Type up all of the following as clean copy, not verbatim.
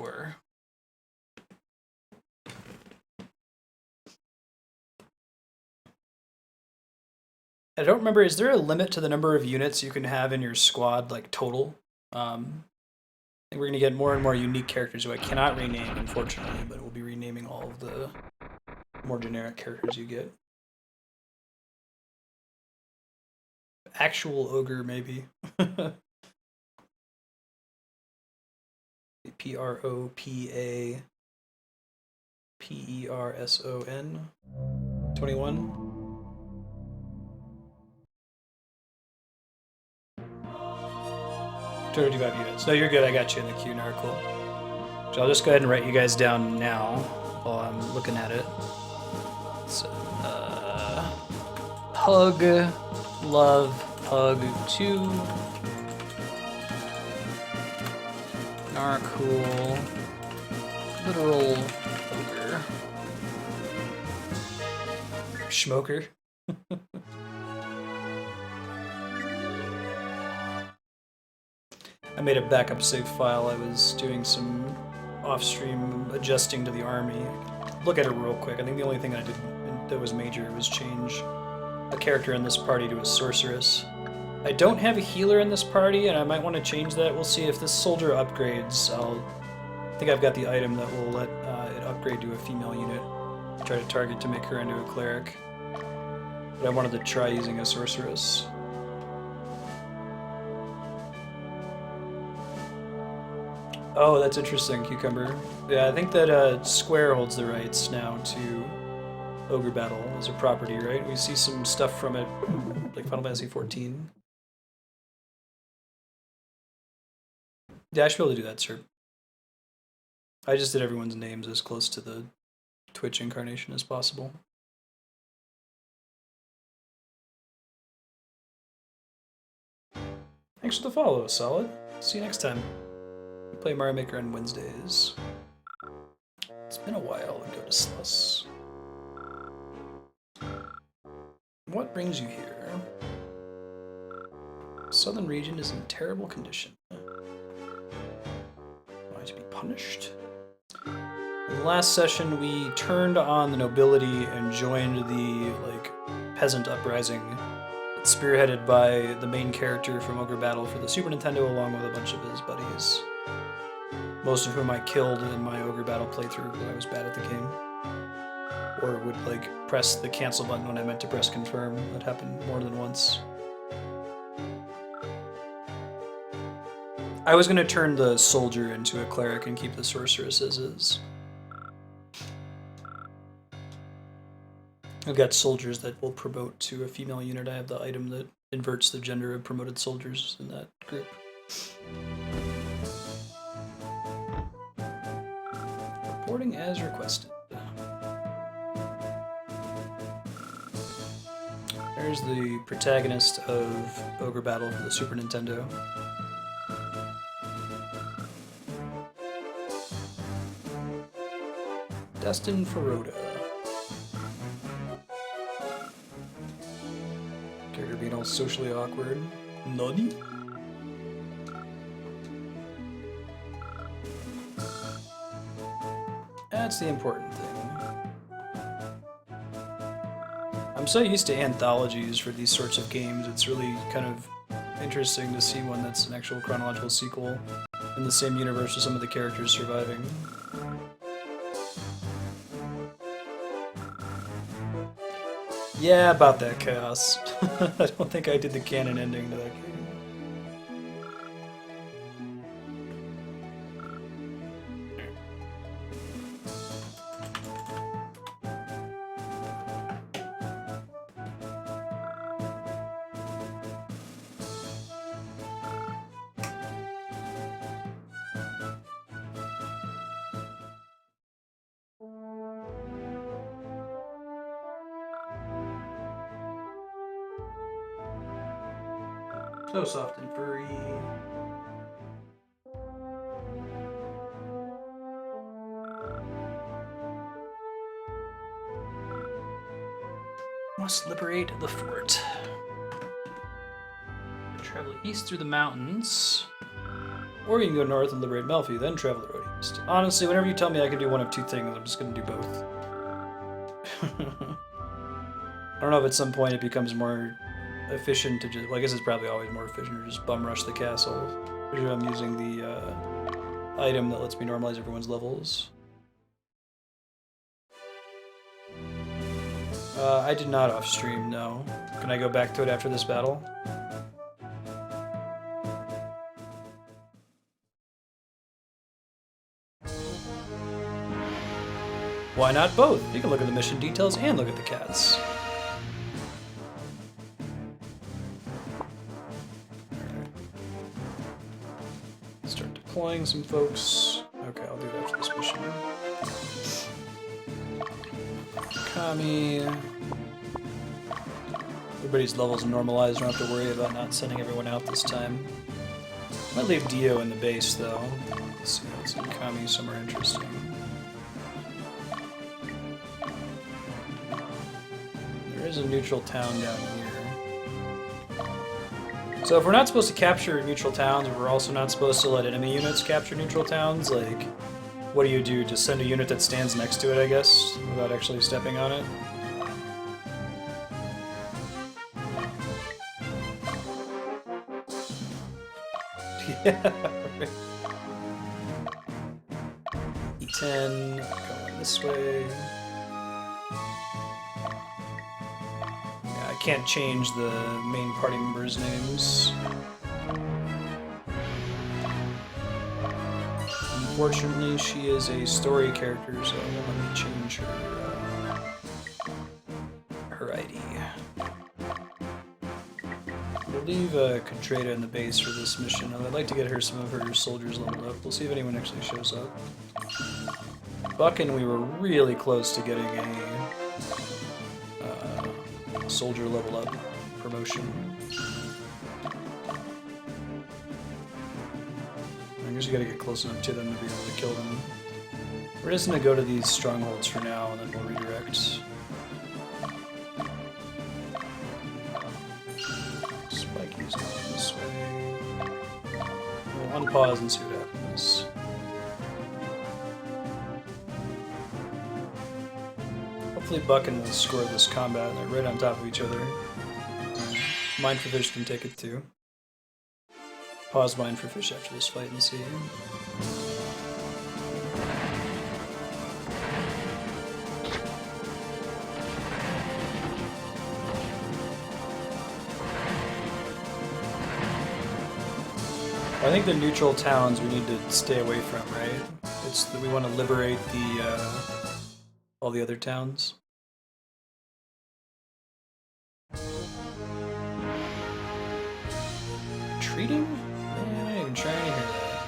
for. I don't remember, is there a limit to the number of units you can have in your squad, like total? I think we're going to get more and more unique characters who I cannot rename, unfortunately, but we'll be renaming all of the more generic characters you get. Actual ogre, maybe. P-R-O-P-A-P-E-R-S-O-N 21. 225 units. No, you're good. I got you in the queue, Narcool. So I'll just go ahead and write you guys down now while I'm looking at it. So, Hug, Love, Hug 2. Narcool. Literal Ogre. Schmoker. I made a backup save file. I was doing some off-stream adjusting to the army. Look at it real quick. I think the only thing I did that was major was change a character in this party to a sorceress. I don't have a healer in this party, and I might want to change that. We'll see if this soldier upgrades. I think I've got the item that will let it upgrade to a female unit. Try to target to make her into a cleric. But I wanted to try using a sorceress. Oh, that's interesting, Cucumber. Yeah, I think that Square holds the rights now to Ogre Battle as a property, right? We see some stuff from it, like Final Fantasy XIV. Yeah, I should be able to do that, sir. I just did everyone's names as close to the Twitch incarnation as possible. Thanks for the follow, Solid. See you next time. We play Mario Maker on Wednesdays. It's been a while to go to Sluss. What brings you here? Southern region is in terrible condition. Am I to be punished? In the last session, we turned on the nobility and joined the peasant uprising, spearheaded by the main character from Ogre Battle for the Super Nintendo, along with a bunch of his buddies. Most of whom I killed in my Ogre Battle playthrough because I was bad at the game. Or would press the cancel button when I meant to press confirm. That happened more than once. I was going to turn the soldier into a cleric and keep the sorceress as is. I've got soldiers that will promote to a female unit. I have the item that inverts the gender of promoted soldiers in that group. Reporting as requested. There's the protagonist of Ogre Battle for the Super Nintendo. Destin Feroda. Character being all socially awkward. Nani? That's the important thing. I'm so used to anthologies for these sorts of games, it's really kind of interesting to see one that's an actual chronological sequel in the same universe with some of the characters surviving. Yeah, about that chaos. I don't think I did the canon ending to that game. So soft and furry. Must liberate the fort. Travel east through the mountains. Or you can go north and liberate Melfi, then travel the road. Just, honestly, whenever you tell me I can do one of two things, I'm just gonna do both. I don't know if at some point it becomes more efficient to just... Well, I guess it's probably always more efficient to just bum rush the castle. Usually I'm using the item that lets me normalize everyone's levels. I did not off-stream, no. Can I go back to it after this battle? Why not both? You can look at the mission details and look at the cats. Start deploying some folks. Okay, I'll do that after this mission. Kami. Everybody's levels normalized, don't have to worry about not sending everyone out this time. Might leave Dio in the base though. Let's see what's in Kami somewhere interesting. There is a neutral town down here. So if we're not supposed to capture neutral towns, we're also not supposed to let enemy units capture neutral towns, like, what do? Just send a unit that stands next to it, I guess, without actually stepping on it? Yeah. E10, going this way. Yeah, I can't change the main party members' names. Unfortunately, she is a story character, so I won't let me change her ID. We'll leave Contrata in the base for this mission. I'd like to get her some of her soldiers leveled up. We'll see if anyone actually shows up. Buckin, we were really close to getting a soldier level up promotion. I guess you gotta get close enough to them to be able to kill them. We're just gonna go to these strongholds for now, and then we'll redirect. Spikey's going this way. We'll unpause and see what happens. Hopefully Buckin will score this combat. They're right on top of each other. Mind for Fish can take it too. Pause Mind for Fish after this fight and see. I think the neutral towns we need to stay away from, right? It's that we want to liberate the all the other towns. Treating? I didn't even try any of that.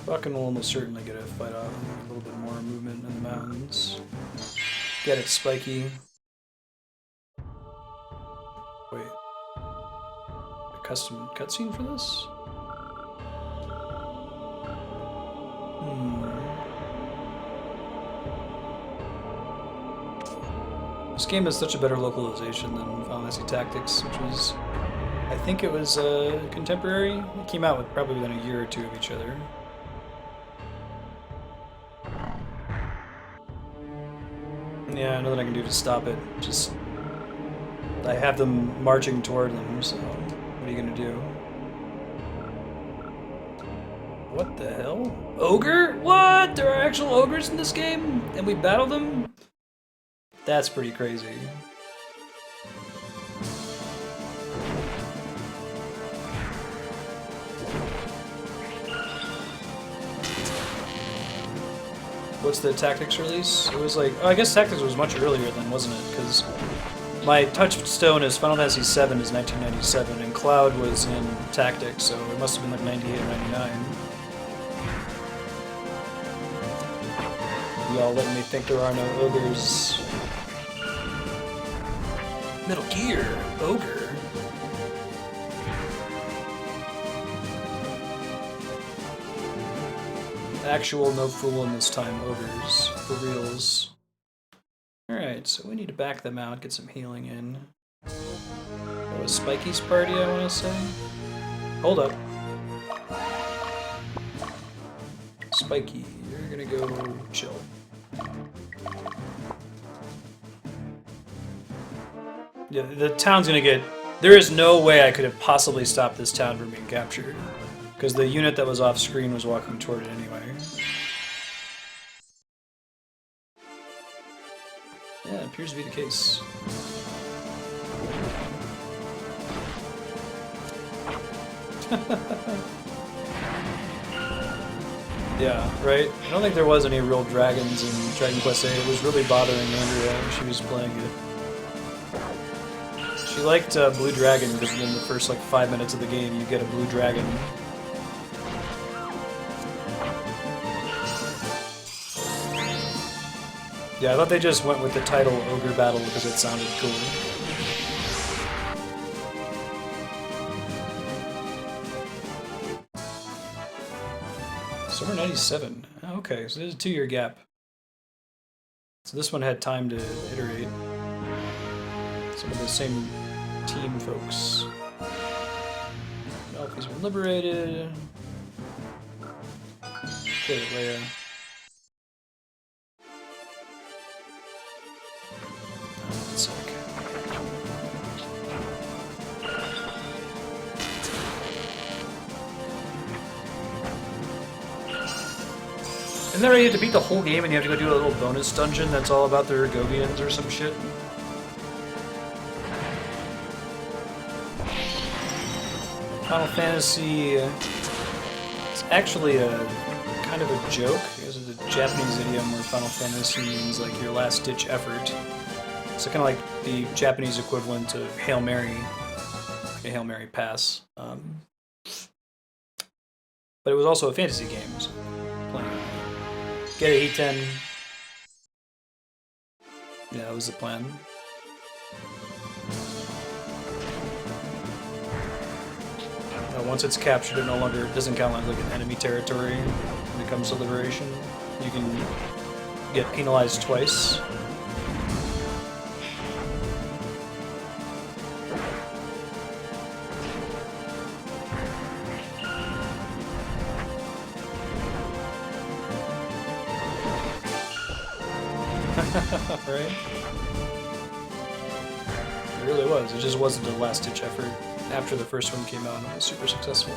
Buckin will almost certainly get a fight off. A little bit more movement in the mountains. Get it, Spiky. Wait. A custom cutscene for this? This game has such a better localization than Final Fantasy Tactics, which was, I think it was contemporary. It came out with probably within a year or two of each other. Yeah, nothing I can do to stop it. Just, I have them marching toward them, so what are you gonna do? What the hell? Ogre? What? There are actual ogres in this game? And we battle them? That's pretty crazy. What's the Tactics release? It was like, oh, I guess Tactics was much earlier then, wasn't it? Because my touchstone is Final Fantasy VII is 1997, and Cloud was in Tactics, so it must have been like 98 or 99. Y'all letting me think there are no ogres. Metal Gear, Ogre. Actual no fooling this time, ogres. For reals. Alright, so we need to back them out, get some healing in. That was Spiky's party, I want to say. Hold up. Spiky, you're gonna go chill. Yeah, the town's gonna get... There is no way I could have possibly stopped this town from being captured. Because the unit that was off screen was walking toward it anyway. Yeah, it appears to be the case. Yeah, right? I don't think there was any real dragons in Dragon Quest VIII. It was really bothering Andrea when she was playing it. She liked Blue Dragon because in the first like 5 minutes of the game you get a blue dragon. Yeah, I thought they just went with the title Ogre Battle because it sounded cool. Summer 97. Oh, okay, so there's a 2-year gap. So this one had time to iterate. Some of the same team folks. Elfies were liberated. Okay, Leia. One sec. Isn't that right? You have to beat the whole game and you have to go do a little bonus dungeon that's all about the Ergovians or some shit? Final Fantasy... it's actually a kind of a joke. It's a Japanese idiom where Final Fantasy means like your last-ditch effort. So kind of like the Japanese equivalent to Hail Mary, like a Hail Mary pass. But it was also a fantasy game, so playing it. Get a He-10. Yeah, that was the plan. Once it's captured, it no longer doesn't count like an enemy territory when it comes to liberation. You can get penalized twice. Right? It really was. It just wasn't a last-ditch effort after the first one came out and it was super successful.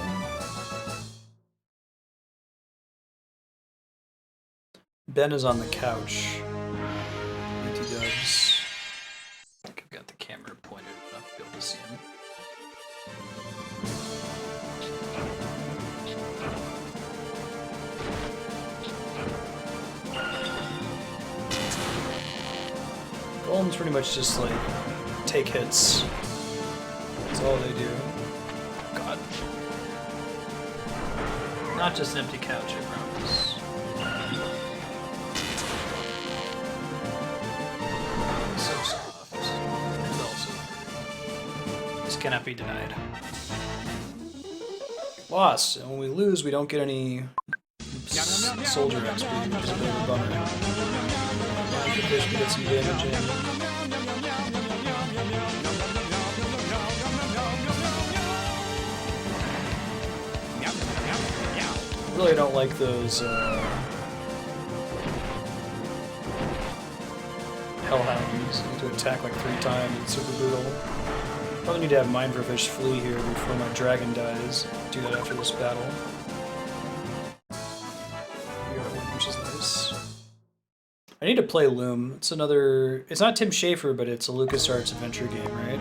Ben is on the couch. BT Dubs. I think I've got the camera pointed enough to be able to see him. Golems pretty much just like take hits. That's all they do. God. Not just an empty couch, I promise. So soft. And also pretty. This cannot be denied. Lost. And when we lose, we don't get any soldier XP, which is a bit of a bummer. The fish can get some damage in. Really don't like those hellhounds. You need to attack like 3 times. It's super brutal. Probably need to have Mind for Fish flee here before my dragon dies. Do that after this battle. Which is nice. I need to play Loom. It's another... It's not Tim Schafer, but it's a LucasArts adventure game, right?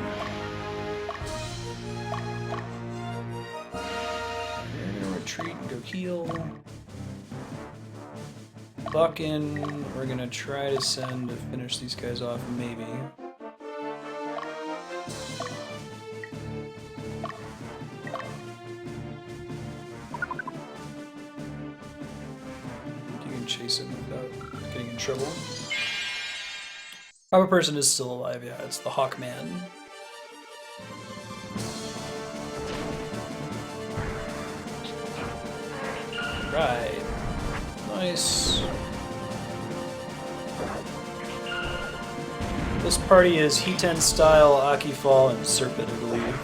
We're gonna retreat and go heal. Buck in. We're gonna try to send to finish these guys off, maybe. You can chase him without getting in trouble. Proper person is still alive, yeah, it's the Hawkman. Right. Nice. This party is He-10 style, Aki Fall, and Serpent, I believe.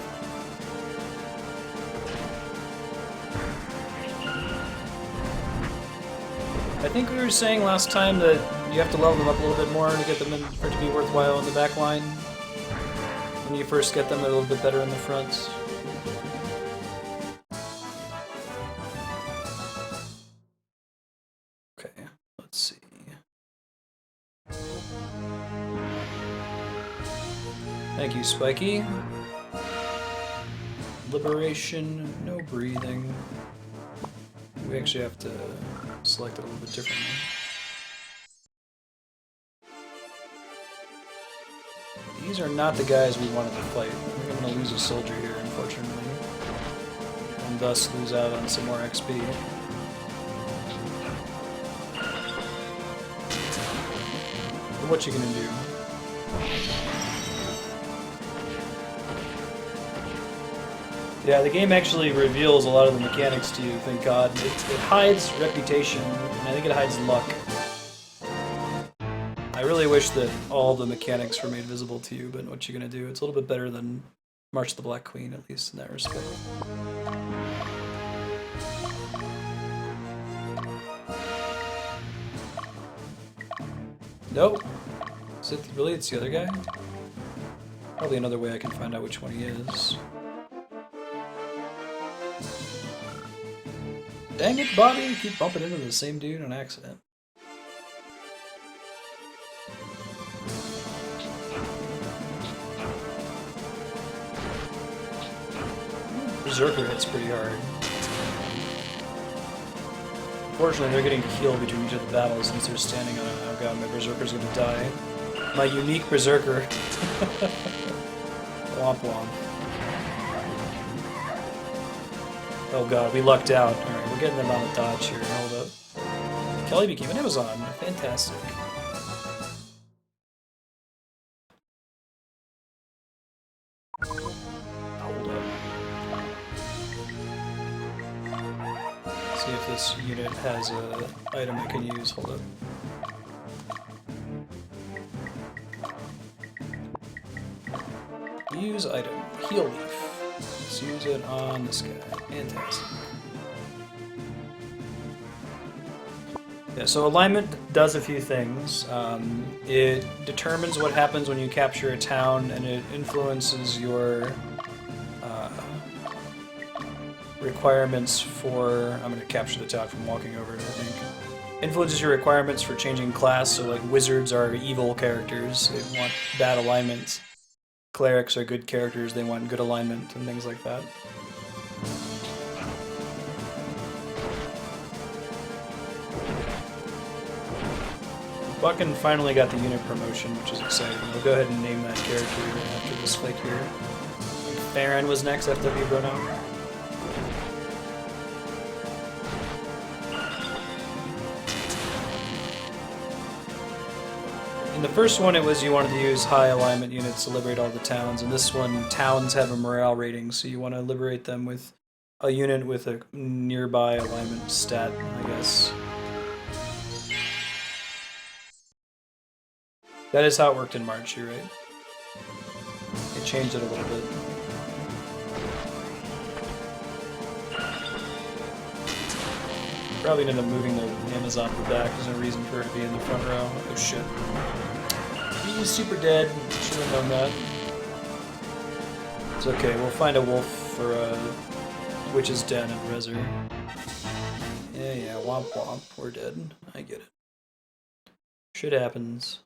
think we were saying last time that you have to level them up a little bit more to get them in, for it to be worthwhile in the back line. When you first get them, they're a little bit better in the front. Okay, let's see. Thank you, Spiky. Liberation, no breathing. We actually have to select it a little bit differently. These are not the guys we wanted to fight. I think I'm going to lose a soldier here, unfortunately. And thus lose out on some more XP. But what you gonna do? Yeah, the game actually reveals a lot of the mechanics to you, thank God. It hides reputation, and I think it hides luck. I really wish that all the mechanics were made visible to you, but what you gonna do? It's a little bit better than March of the Black Queen, at least in that respect. Nope. Is it really? It's the other guy? Probably another way I can find out which one he is. Dang it, Bobby! You keep bumping into the same dude on accident. Berserker hits pretty hard. Unfortunately, they're getting healed between each of the battles since they're standing on it. Oh god, my Berserker's gonna die. My unique Berserker. Womp womp. Oh god, we lucked out. Alright, we're getting them on the dodge here. Hold up. Kelly became an Amazon. Fantastic. Hold up. See if this unit has a item I can use. Hold up. Use item. Heal leaf. Let's use it on this guy. Fantastic. Yeah, so alignment does a few things. It determines what happens when you capture a town, and it influences your requirements for... I'm going to capture the town from walking over it, I think. Influences your requirements for changing class, so like wizards are evil characters, they want bad alignment. Clerics are good characters, they want good alignment, and things like that. Buckin finally got the unit promotion, which is exciting. We'll go ahead and name that character after this fight here. Farron was next, FW Bruno. In the first one, it was you wanted to use high alignment units to liberate all the towns. In this one, towns have a morale rating, so you want to liberate them with a unit with a nearby alignment stat, I guess. That is how it worked in March, you're right. It changed it a little bit. Probably ended up moving the Amazon to the back. There's no reason for her to be in the front row. Oh shit. He's super dead. Should have known that. It's okay, we'll find a wolf for Witch's Den and Reser. Yeah, womp womp. We're dead. I get it. Shit happens.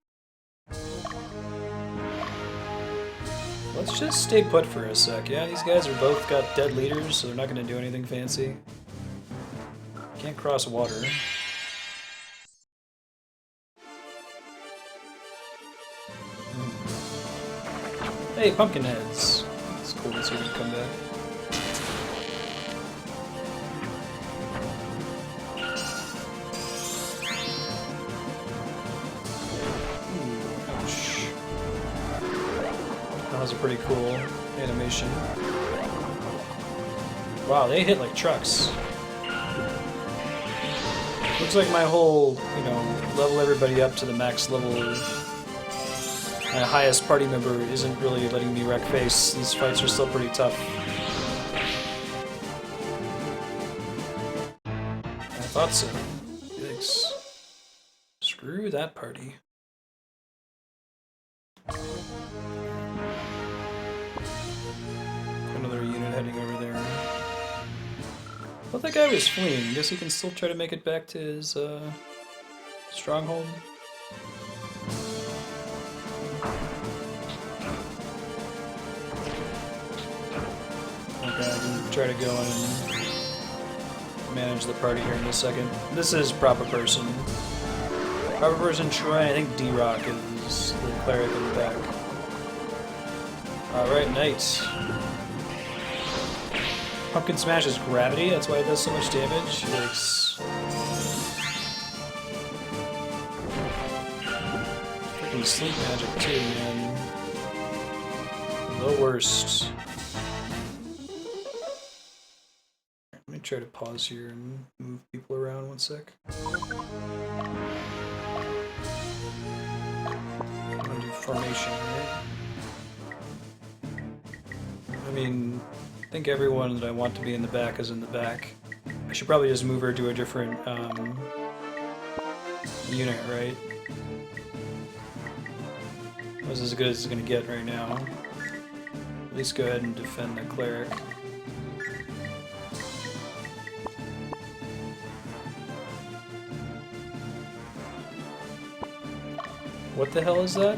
Let's just stay put for a sec. Yeah, these guys are both got dead leaders, so they're not going to do anything fancy. Can't cross water. Hey, pumpkin heads. It's cool to see them come back. Ouch. That was a pretty cool animation. Wow, they hit like trucks. Looks like my whole, level everybody up to the max level. My highest party member isn't really letting me wreck face. These fights are still pretty tough. I thought so. Yikes. Screw that party. Another unit heading over there. Well, that guy was fleeing. Guess he can still try to make it back to his stronghold. Okay, I can try to go in and manage the party here in a second. This is proper person. Proper person Troy, I think D-Rock is the cleric in the back. Alright, knight. Pumpkin Smash is gravity, that's why it does so much damage. Yikes. Freaking sleep magic too, man. The worst. Let me try to pause here and move people around 1 sec. I'm gonna do formation, right? I mean, I think everyone that I want to be in the back is in the back. I should probably just move her to a different unit, right? This is as good as it's gonna get right now. At least go ahead and defend the cleric. What the hell is that?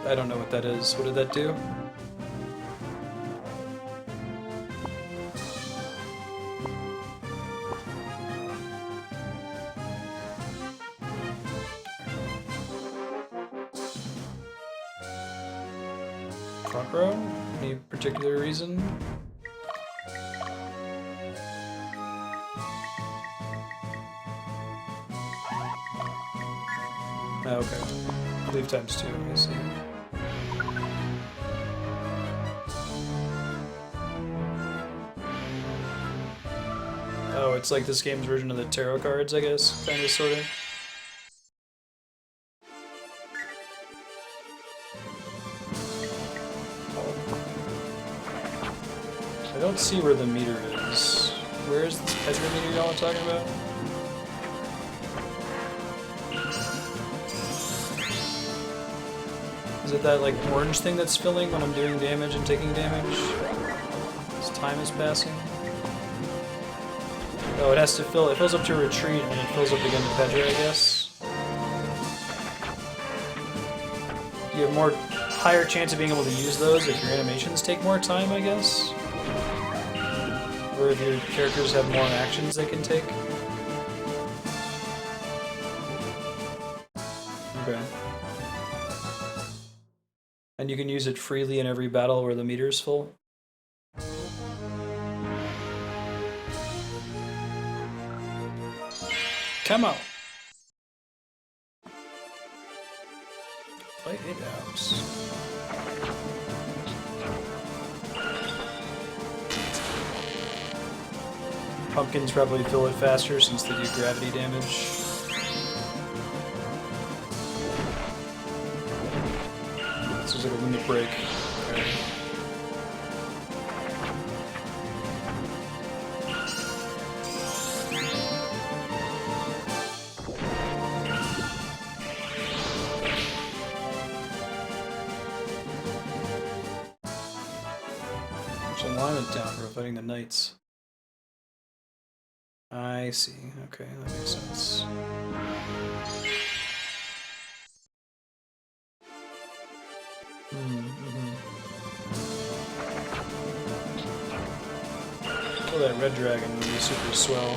I don't know what that is. What did that do? Front row? Any particular reason? Oh, okay. Leave times 2, I see. Oh, it's like this game's version of the tarot cards, I guess, kind of, sort of. I don't see where the meter is. Where is this Pedro meter y'all are talking about? Is it that, like, orange thing that's filling when I'm doing damage and taking damage? As time is passing? Oh, it has to fill. It fills up to retreat, and it fills up again to Pedro, I guess. You have more higher chance of being able to use those if your animations take more time, I guess? Or if your characters have more actions they can take? Okay. And you can use it freely in every battle where the meter's full? Come on! Fight it out. Pumpkins probably fill it faster since they do gravity damage. This is like a limit break. Okay. Alignment down for fighting the knights. I see. Okay, that makes sense. Oh, that red dragon would be super swell.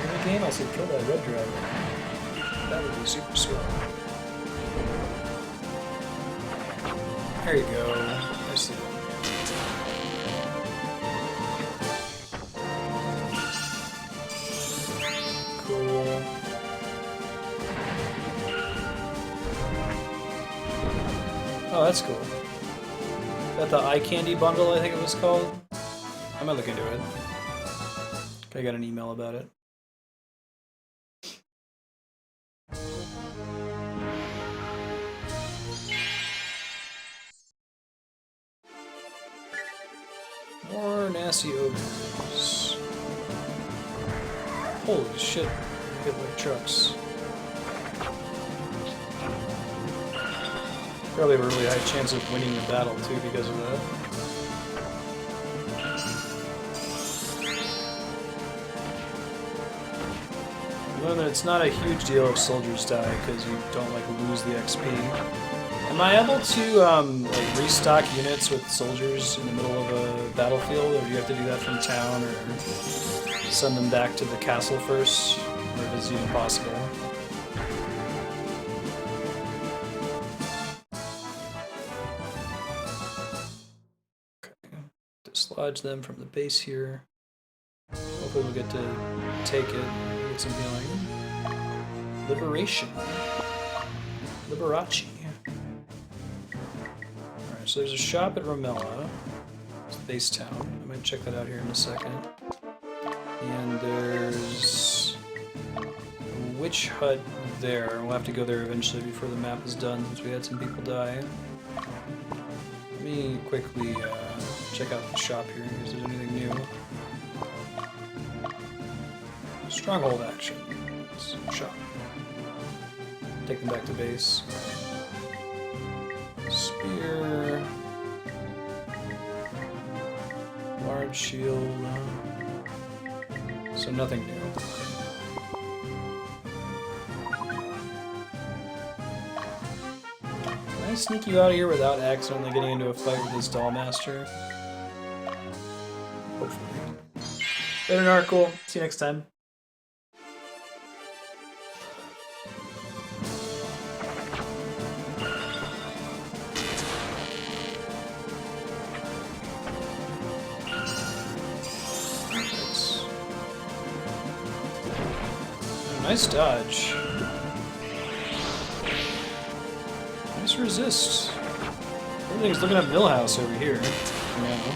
In the game, I said kill that red dragon. That would be super swell. There you go. I see. Cool. Oh, that's cool. That the eye candy bundle, I think it was called. I might look into it. I got an email about it. nasty ogres. Holy shit, they hit like trucks. Probably have a really high chance of winning the battle too because of that. Well, it's not a huge deal if soldiers die because you don't like lose the XP. Am I able to like restock units with soldiers in the middle of a battlefield, or do you have to do that from town, or send them back to the castle first, or is it even possible? Okay, dislodge them from the base here. Hopefully we'll get to take it, get some healing. Liberation. Liberace. Alright, so there's a shop at Romella. It's base town. I might check that out here in a second. And there's a witch hut there. We'll have to go there eventually before the map is done, since we had some people die. Let me quickly check out the shop here, in case there's anything new. Stronghold action. Shop. Take them back to base. Spear. Large shield. So nothing new. Can I sneak you out of here without accidentally getting into a fight with this Dollmaster? Hopefully. Better Narcool. See you next time. Nice dodge. Nice resist. Everything's looking at Millhouse over here. Yeah.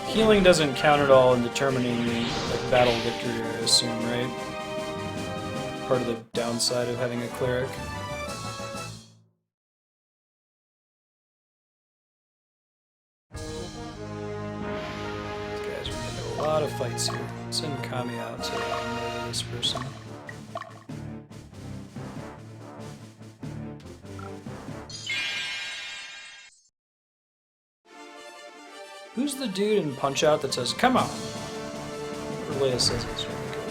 Healing doesn't count at all in determining like battle victory, I assume, right? Part of the downside of having a cleric. A lot of fights here. Send Kami out to murder this person. Who's the dude in Punch-Out that says, "Come on"? Leia says it's really good.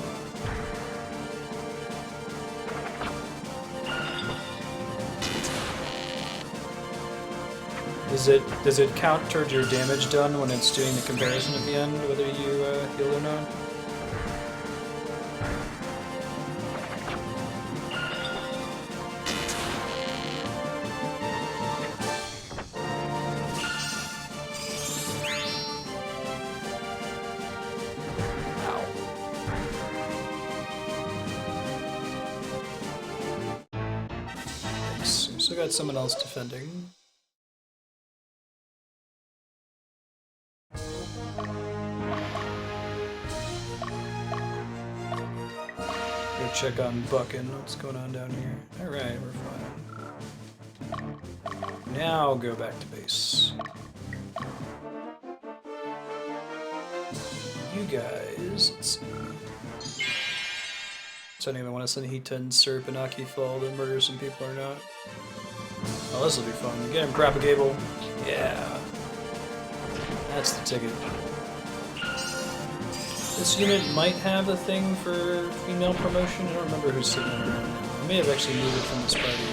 Does it count towards your damage done when it's doing the comparison at the end, whether you heal or not? Ow. Thanks. We still got someone else defending. Check on Buckin. What's going on down here? Alright, we're fine. Now go back to base. You guys, let's see. So anyway, I want to send Hita and Sir Benaki Fall to murder some people or not. Oh, this will be fun. Get him, Propagable. Yeah. That's the ticket. This unit might have a thing for female promotion. I don't remember who's sitting on it. I may have actually moved it from this party.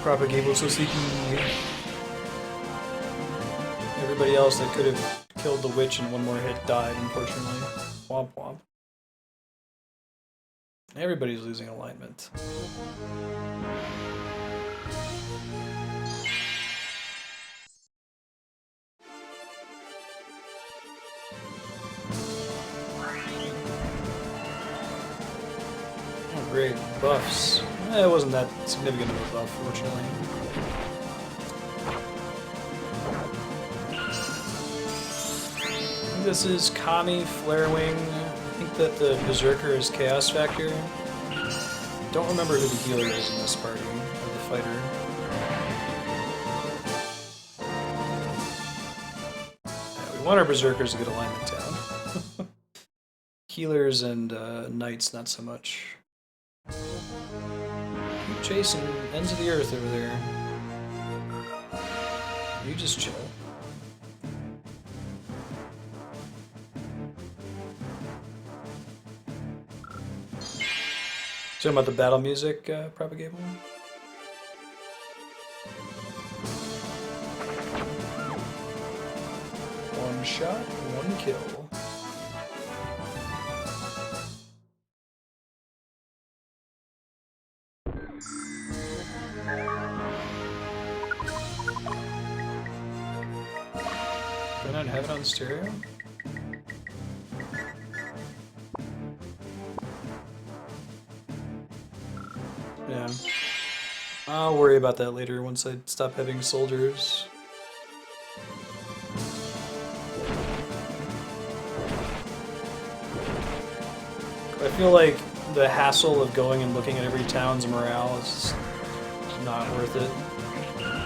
Propagable Sosiki. Everybody else that could have killed the witch in one more hit died, unfortunately. Womp womp. Everybody's losing alignment. Great buffs. It wasn't that significant of a buff, fortunately. I think this is Kami, Flare Wing, think that the Berserker is Chaos Factor. Don't remember who the healer is in this party, or the fighter. Yeah, we want our Berserkers to get alignment down. Healers and Knights, not so much. Keep chasing ends of the earth over there. You just chill. Talking about the battle music propagable? One shot, one kill. Do I not have it on stereo? Yeah. I'll worry about that later once I stop having soldiers. I feel like the hassle of going and looking at every town's morale is not worth it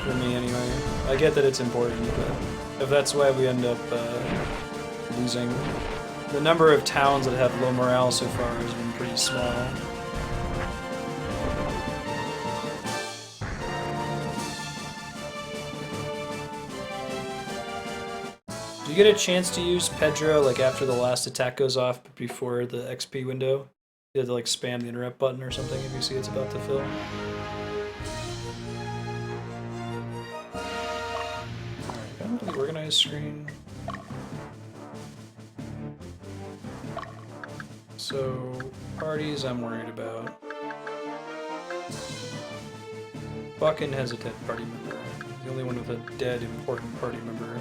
for me anyway. I get that it's important, but if that's why we end up losing, the number of towns that have low morale so far has been pretty small. Do you get a chance to use Pedro like after the last attack goes off but before the XP window? You have to like spam the interrupt button or something if you see it's about to fill. Alright, go to the organized screen. So, parties I'm worried about. Buckin has a dead party member. The only one with a dead important party member.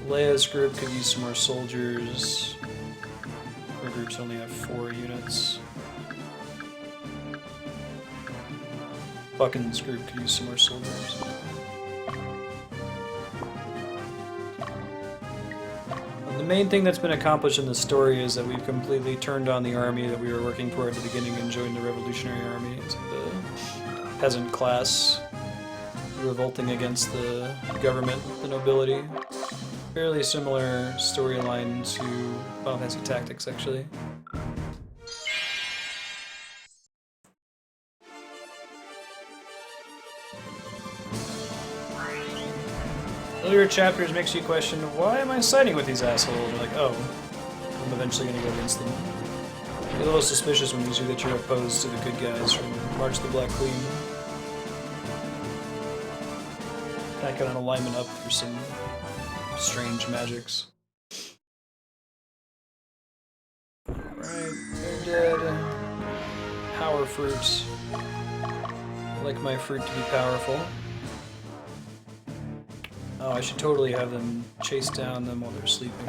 Leia's group could use some more soldiers. Her groups only have 4 units. Buckin's group could use some more soldiers. And the main thing that's been accomplished in the story is that we've completely turned on the army that we were working for at the beginning and joined the Revolutionary Army. It's the peasant class revolting against the government, the nobility. Fairly similar storyline to Final Fantasy Tactics, actually. Earlier chapters makes you question, why am I siding with these assholes? You're like, oh, I'm eventually going to go against them. You're a little suspicious when you see that you're opposed to the good guys from March the Black Queen. Back on an alignment up through some strange magics. Alright, they're dead. Power fruits. I like my fruit to be powerful. Oh, I should totally have them chase down them while they're sleeping.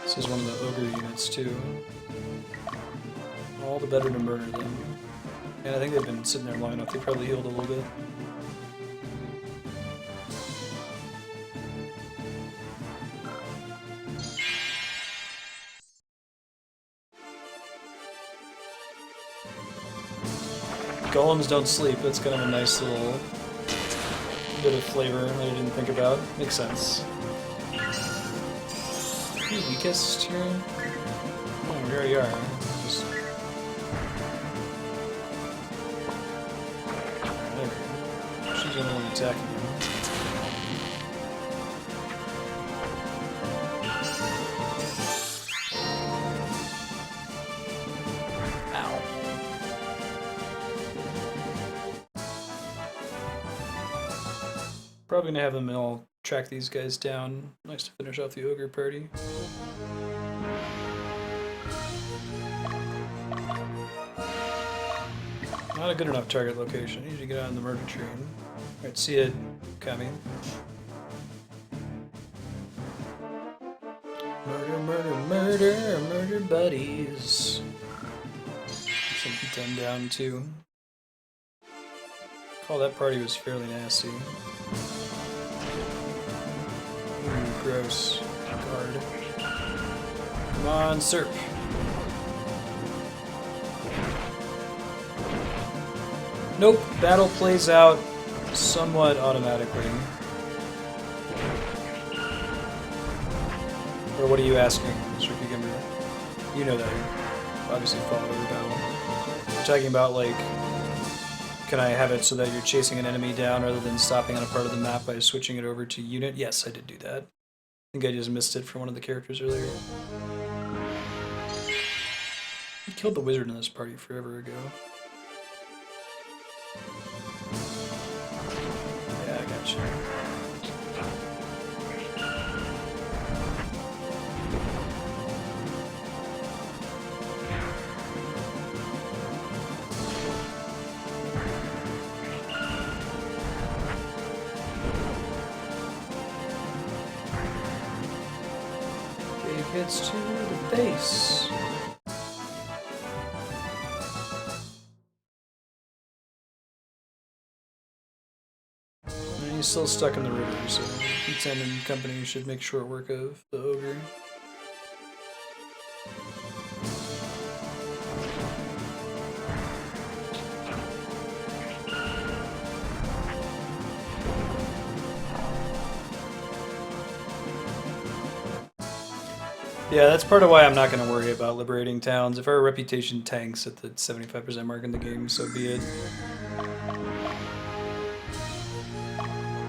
This is one of the Ogre units too. All the better to murder them. And I think they've been sitting there long enough, they probably healed a little bit. Golems don't sleep, that's kind of a nice little bit of flavor that I didn't think about. Makes sense. Are you weakest here? Oh, here you are. Just... There. She's the only one attacking you. Probably gonna have them all track these guys down. Nice to finish off the Ogre party. Not a good enough target location. I need to get out on the murder train. Alright, see it, Kami. Murder, murder, murder, murder buddies. Something done down too. Call that party was fairly nasty. gross. Guard. Come on, Serp. Nope, battle plays out somewhat automatically. Or what are you asking, Mr. Cucumber? You know that. You obviously followed every battle. You're talking about, like, can I have it so that you're chasing an enemy down rather than stopping on a part of the map by switching it over to unit? Yes, I did do that. I think I just missed it for one of the characters earlier. I killed the wizard in this party forever ago. Yeah, I gotcha. Big hits to the base. He's still stuck in the river, so P10 and company should make short work of the Ogre. Yeah, that's part of why I'm not going to worry about liberating towns. If our reputation tanks at the 75% mark in the game, so be it.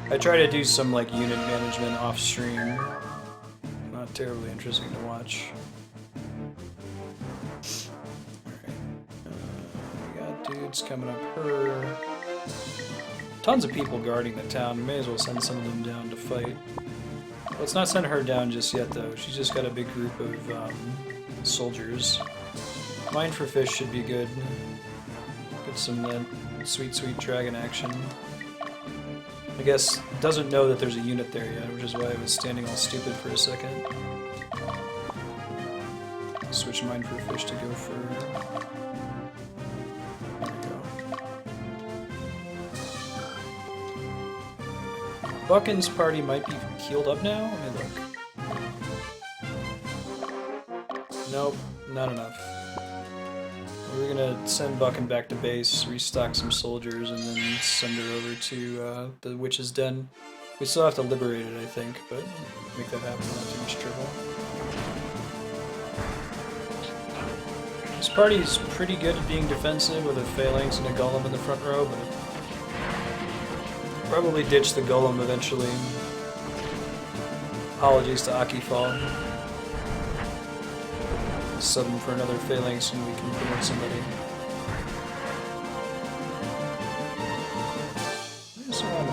I try to do some like unit management off stream. Not terribly interesting to watch. Alright. We got dudes coming up her. Tons of people guarding the town. May as well send some of them down to fight. Let's not send her down just yet though. She's just got a big group of soldiers. Mine for fish should be good. Get some of that sweet, sweet dragon action. I guess doesn't know that there's a unit there yet, which is why I was standing all stupid for a second. Switch mine for fish to go for... There we go. Buckin's party might be healed up now? Let me look. Nope, not enough. We're gonna send Buckin back to base, restock some soldiers, and then send her over to the Witch's Den. We still have to liberate it, I think, but make that happen without too much trouble. This party's pretty good at being defensive with a Phalanx and a Golem in the front row, but probably ditch the Golem eventually. Apologies to Akifal. Sub him for another Phalanx and we can promote somebody. Where's one?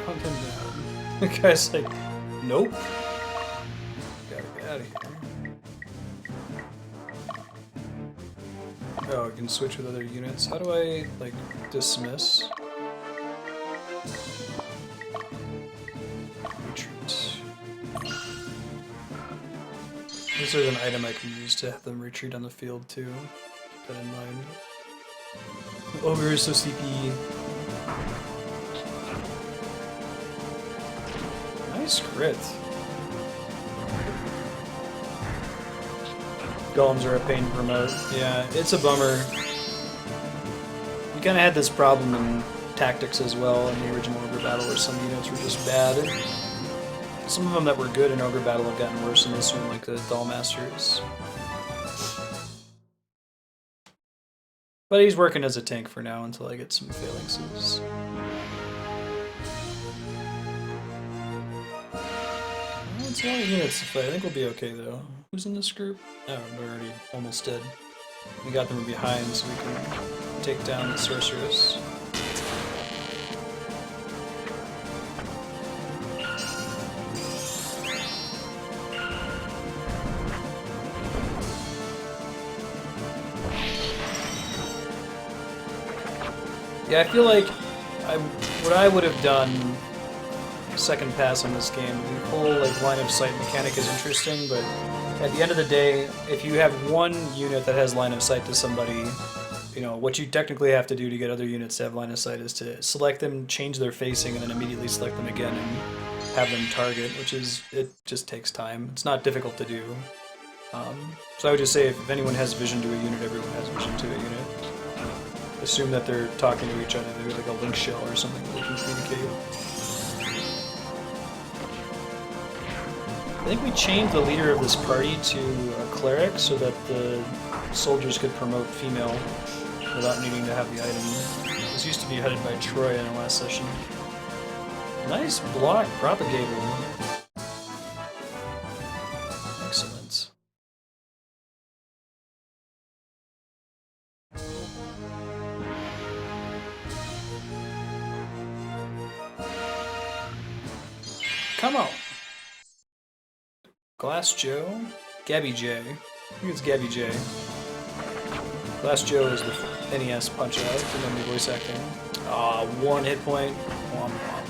Hunt him down. The guy's like, nope. Gotta get out of here. Oh, I can switch with other units. How do I, like, dismiss? Retreat. This is an item I can use to have them retreat on the field, too. Keep that in mind. Ogre is so CP. Nice crit. Golems are a pain to promote. Yeah, it's a bummer. We kind of had this problem in Tactics as well in the original Ogre Battle where some units were just bad. Some of them that were good in Ogre Battle have gotten worse in this one, like the Dollmasters. But he's working as a tank for now until I get some phalanxes. It's a lot of units to fight. I think we'll be okay though. Who's in this group? Oh, they're already almost dead. We got them behind so we can take down the sorceress. Yeah, I feel like what I would have done second pass on this game. The whole like line of sight mechanic is interesting, but at the end of the day, if you have one unit that has line of sight to somebody, you know, what you technically have to do to get other units to have line of sight is to select them, change their facing, and then immediately select them again and have them target, which is, it just takes time. It's not difficult to do. So I would just say if anyone has vision to a unit, everyone has vision to a unit. Assume that they're talking to each other, maybe like a link shell or something that they can communicate. I think we changed the leader of this party to a cleric so that the soldiers could promote female without needing to have the item. This used to be headed by Troy in our last session. Nice block, propagator. Excellent. Come on. Glass Joe? Gabby J. I think it's Gabby J. Glass Joe is the NES Punch Out, and then the voice acting. Ah, 1 hit point. Womp womp.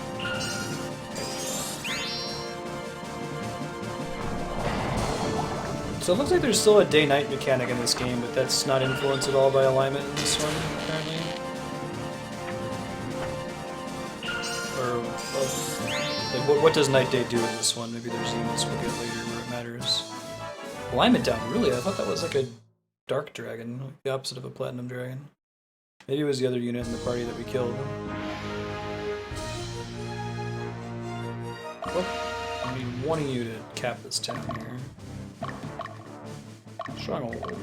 So it looks like there's still a day-night mechanic in this game, but that's not influenced at all by alignment in this one, apparently. Or, like, what does night-day do in this one? Maybe there's units we'll get later where it matters. Alignment down, really? I thought that was like a dark dragon, like the opposite of a platinum dragon. Maybe it was the other unit in the party that we killed. Oh, I need one of you to cap this town here. Stronghold.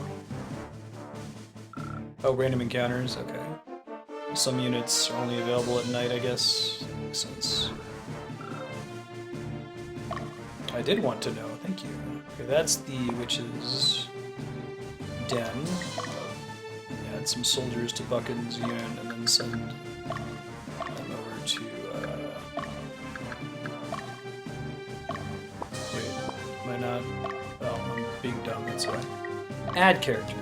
Oh, random encounters, okay. Some units are only available at night, I guess. Makes sense. I did want to know, thank you. Okay, that's the witch's den. Add some soldiers to Buchan's unit and then send them over to, wait, am I not? Oh, I'm being dumb, that's why. Add character.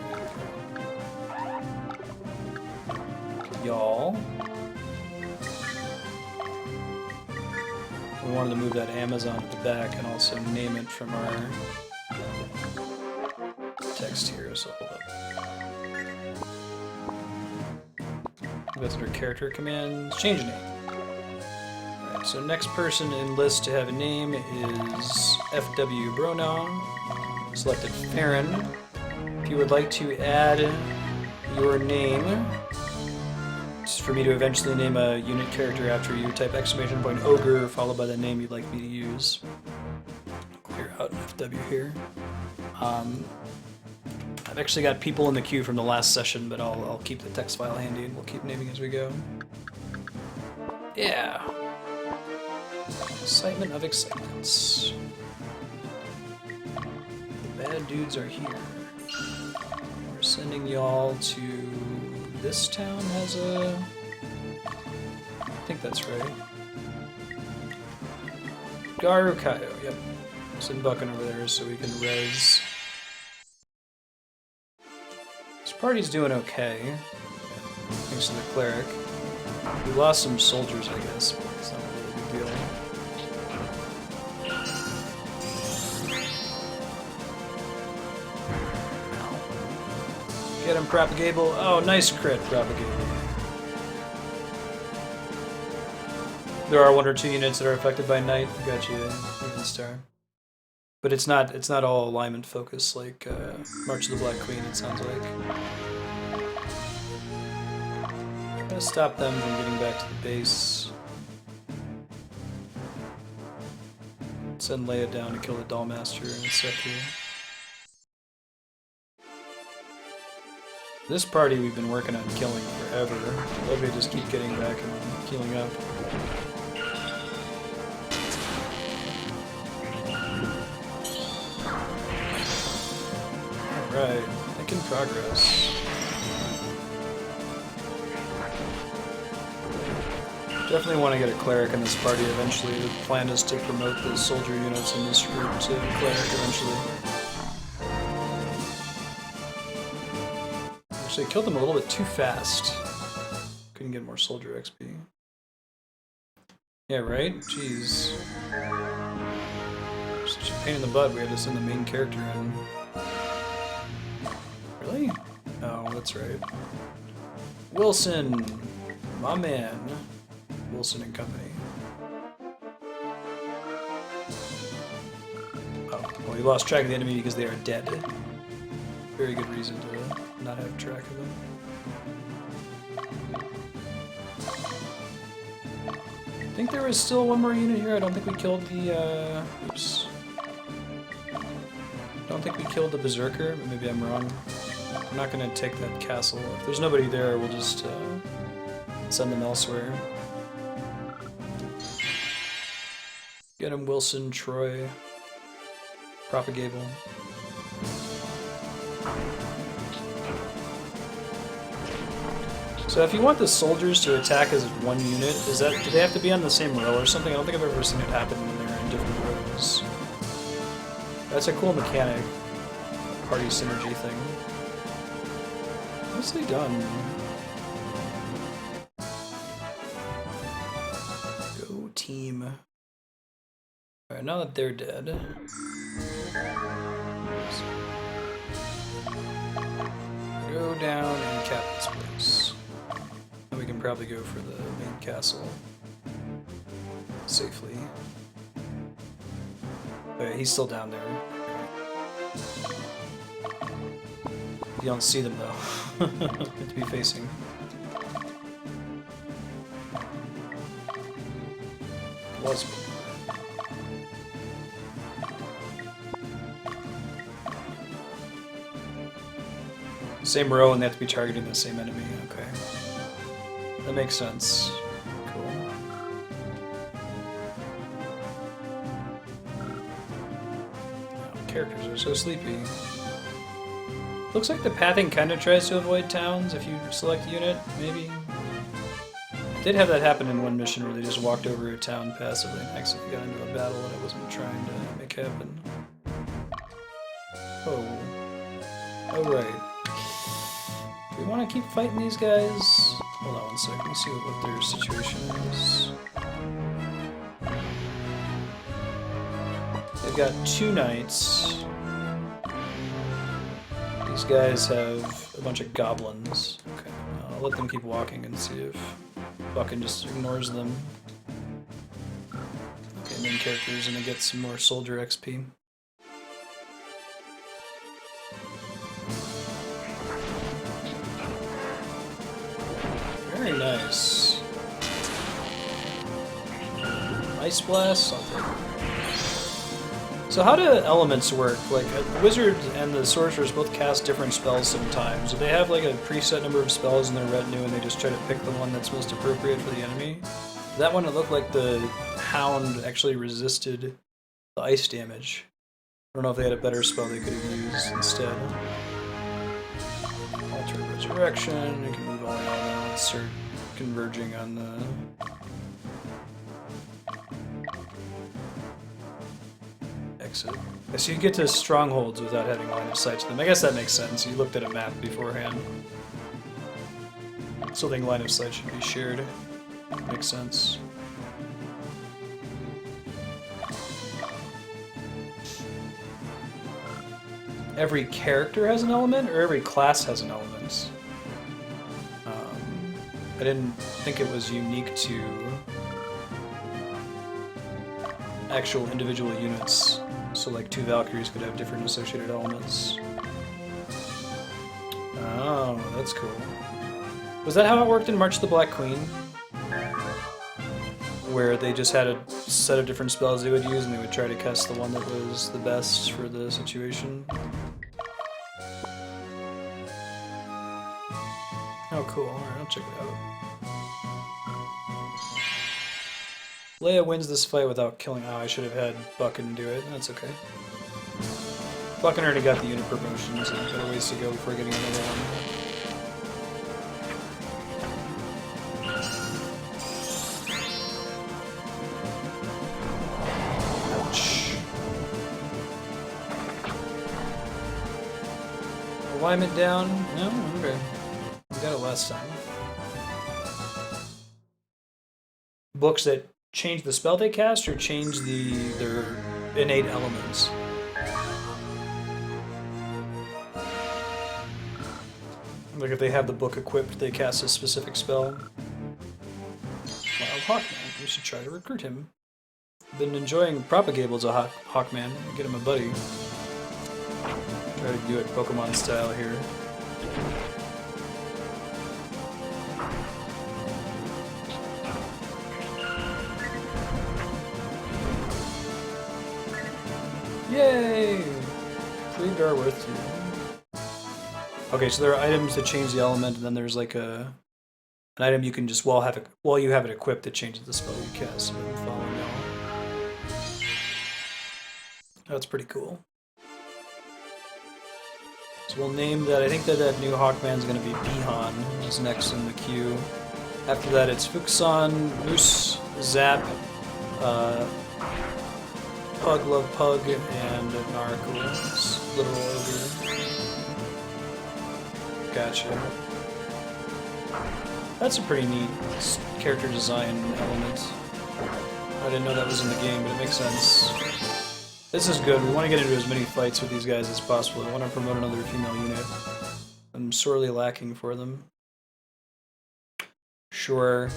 Y'all. We wanted to move that Amazon to the back and also name it from our text here, so hold up. That's our character commands. Change name. Alright, so next person in list to have a name is FW Bronaw. Selected Farron. If you would like to add your name, just for me to eventually name a unit character after you, type ! Ogre followed by the name you'd like me to use. Clear out an FW here. I've actually got people in the queue from the last session, but I'll keep the text file handy and we'll keep naming as we go. Yeah. Excitement of excitements. The bad dudes are here. We're sending y'all to... This town has a... I think that's right. Garukayo, yep. Send Buchan over there so we can res. This party's doing okay. Thanks to the cleric. We lost some soldiers, I guess, but it's not really a big deal. Get him, Propagable. Oh, nice crit, Propagable. There are 1 or 2 units that are affected by night. Got you, even star. But it's not all alignment focused like March of the Black Queen, it sounds like. Gotta stop them from getting back to the base. Send Leia down to kill the Dollmaster and set here. This party we've been working on killing forever. Love to just keep getting back and healing up. Alright, making progress. Definitely want to get a cleric in this party eventually. The plan is to promote the soldier units in this group to cleric eventually. Actually, I killed them a little bit too fast. Couldn't get more soldier XP. Yeah, right? Jeez. Such a pain in the butt, we had to send the main character in. Really? Oh, that's right. Wilson! My man. Wilson and Company. Oh, well, we lost track of the enemy because they are dead. Very good reason to not have track of them. I think there was still one more unit here. I don't think we killed the, oops. I don't think we killed the Berserker, but maybe I'm wrong. I'm not gonna take that castle. If there's nobody there, we'll just, send them elsewhere. Get him, Wilson, Troy, Propagable. So if you want the soldiers to attack as one unit, do they have to be on the same row or something? I don't think I've ever seen it happen when they're in different rows. That's a cool mechanic. Party synergy thing. Nicely done. Go team. Alright, now that they're dead. Go down and cap this place. And we can probably go for the main castle. Safely. Okay, he's still down there. You don't see them though. You have to be facing. Was. Same row and they have to be targeting the same enemy. Okay. That makes sense. Cool. Oh, characters are so sleepy. Looks like the pathing kind of tries to avoid towns if you select a unit, maybe. I did have that happen in one mission where they just walked over a town passively and accidentally got into a battle and it wasn't trying to make happen. Oh. Oh, right. Do we want to keep fighting these guys? Hold on one second, let me see what their situation is. They've got 2 knights. These guys have a bunch of goblins. Okay, I'll let them keep walking and see if Buckin just ignores them. Okay, main character's gonna get some more soldier XP. Very nice. Ice Blast? I'll take it. So how do elements work? Like, the wizard and the sorcerers both cast different spells sometimes. Do they have like a preset number of spells in their retinue and they just try to pick the one that's most appropriate for the enemy? That one, it looked like the hound actually resisted the ice damage. I don't know if they had a better spell they could have used instead. Altar Resurrection, you can move on and start converging on the... exit. So you get to strongholds without having line of sight to them. I guess that makes sense. You looked at a map beforehand. So I think line of sight should be shared. Makes sense. Every character has an element, or every class has an element? I didn't think it was unique to actual individual units. So like 2 Valkyries could have different associated elements. Oh, that's cool. Was that how it worked in March of the Black Queen? Where they just had a set of different spells they would use and they would try to cast the one that was the best for the situation? Oh cool, alright, I'll check it out. Leia wins this fight without killing... Oh, I should have had Buckin do it. That's okay. Buckin already got the unit promotion, so he's got a ways to go before getting another one. Ouch. Alignment down? No? Okay. We got it last time. Books that change the spell they cast or change their innate elements? Like if they have the book equipped, they cast a specific spell. Wild Hawkman, we should try to recruit him. Been enjoying Propagable as a Hawkman. Get him a buddy. Try to do it Pokemon style here. Yay! Pre-Darworth 2. Okay, so there are items that change the element, and then there's like an item you can just while you have it equipped that changes the spell you cast. So I'm following now. That's pretty cool. So we'll name that. I think that new Hawkman's going to be Bihan. He's next in the queue. After that, it's Fuxan, Moose, Zap, Pug Love Pug, and Narco's Literal Ogre. Gotcha. That's a pretty neat character design element. I didn't know that was in the game, but it makes sense. This is good. We want to get into as many fights with these guys as possible. I want to promote another female unit. I'm sorely lacking for them. Sure.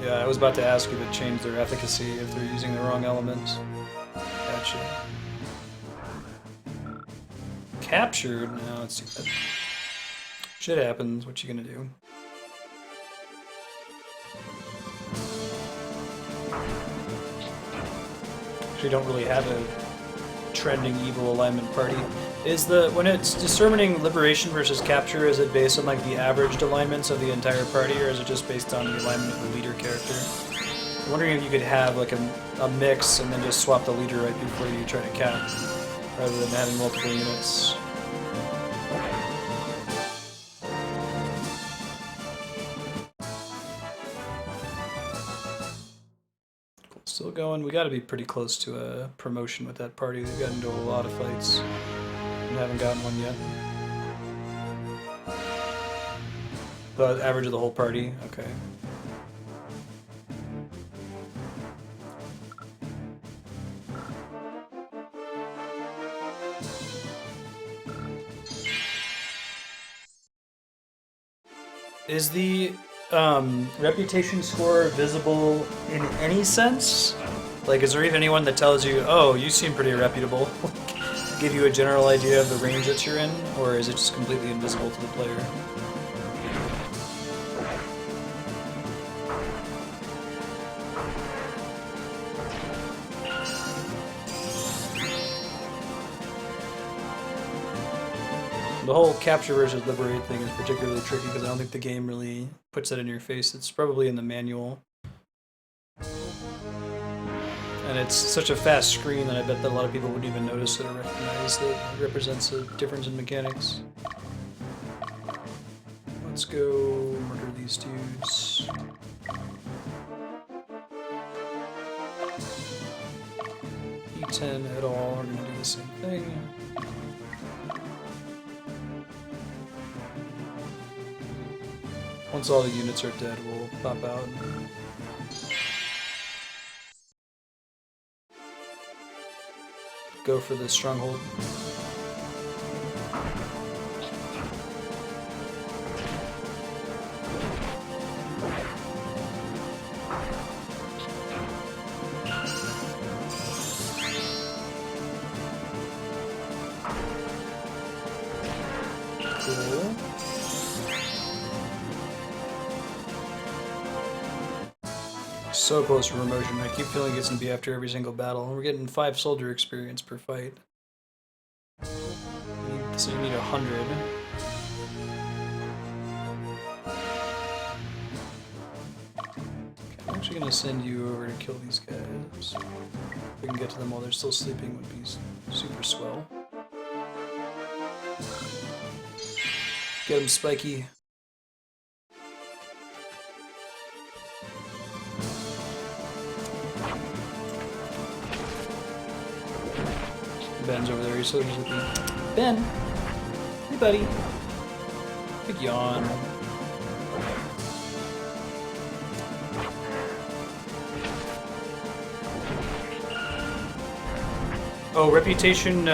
Yeah, I was about to ask if it changed their efficacy if they're using the wrong element. Gotcha. Captured? No, it's too bad. Shit happens. What you gonna do? Actually, don't really have a trending evil alignment party. When it's determining liberation versus capture, is it based on like the averaged alignments of the entire party, or is it just based on the alignment of the leader character? I'm wondering if you could have like a mix and then just swap the leader right before you try to cap, rather than having multiple units. Still going. We got to be pretty close to a promotion with that party. They've gotten into a lot of fights and haven't gotten one yet. The average of the whole party? Okay. Is the reputation score visible in any sense? Like, is there even anyone that tells you, oh, you seem pretty reputable? Give you a general idea of the range that you're in? Or is it just completely invisible to the player? The whole capture versus liberate thing is particularly tricky because I don't think the game really puts that in your face. It's probably in the manual. And it's such a fast screen that I bet that a lot of people wouldn't even notice it or recognize that it represents a difference in mechanics. Let's go murder these dudes. E10 et al. Are going to do the same thing. Once all the units are dead, we'll pop out. Go for the stronghold. Cool. So close to promotion. I keep feeling it's going to be after every single battle. We're getting 5 soldier experience per fight. So you need 100. Okay, I'm actually going to send you over to kill these guys. If we can get to them while they're still sleeping would be super swell. Get him, Spiky. Ben's over there, he's so with me. Ben! Hey, buddy. Big yawn. Oh, reputation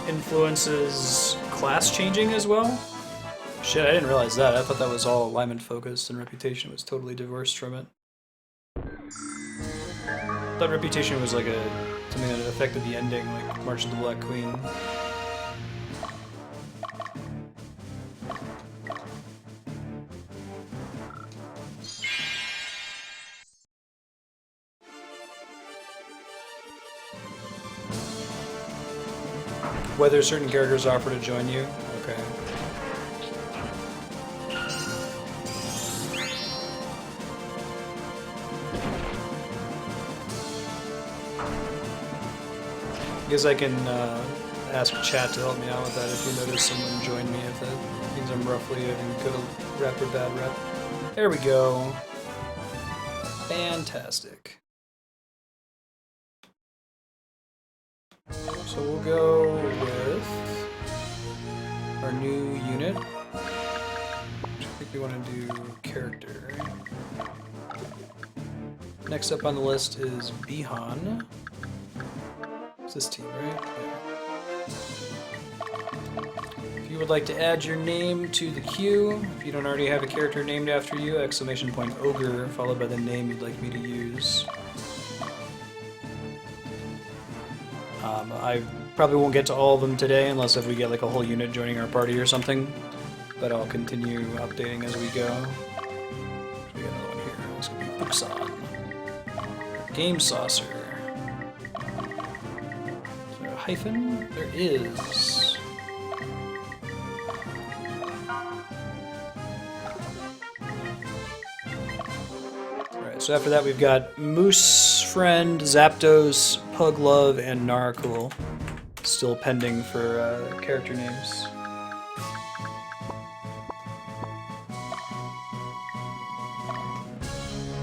influences class changing as well? Shit, I didn't realize that. I thought that was all alignment focused and reputation was totally divorced from it. I thought reputation was like something that affected the ending, like March of the Black Queen. Whether certain characters offer to join you? Okay. I guess I can ask chat to help me out with that if you notice someone join me, if that means I'm roughly having good rep or bad rep. There we go. Fantastic. So we'll go with our new unit. I think we want to do character. Next up on the list is Bihan. It's this team, right? Yeah. If you would like to add your name to the queue, if you don't already have a character named after you, exclamation point Ogre, followed by the name you'd like me to use. I probably won't get to all of them today unless if we get like a whole unit joining our party or something, but I'll continue updating as we go. We got another one here. It's gonna be Buxon. Game Saucer. Is there a hyphen? There is. Alright, so after that we've got Moose Friend, Zapdos, Puglove, and Narcool. Still pending for character names.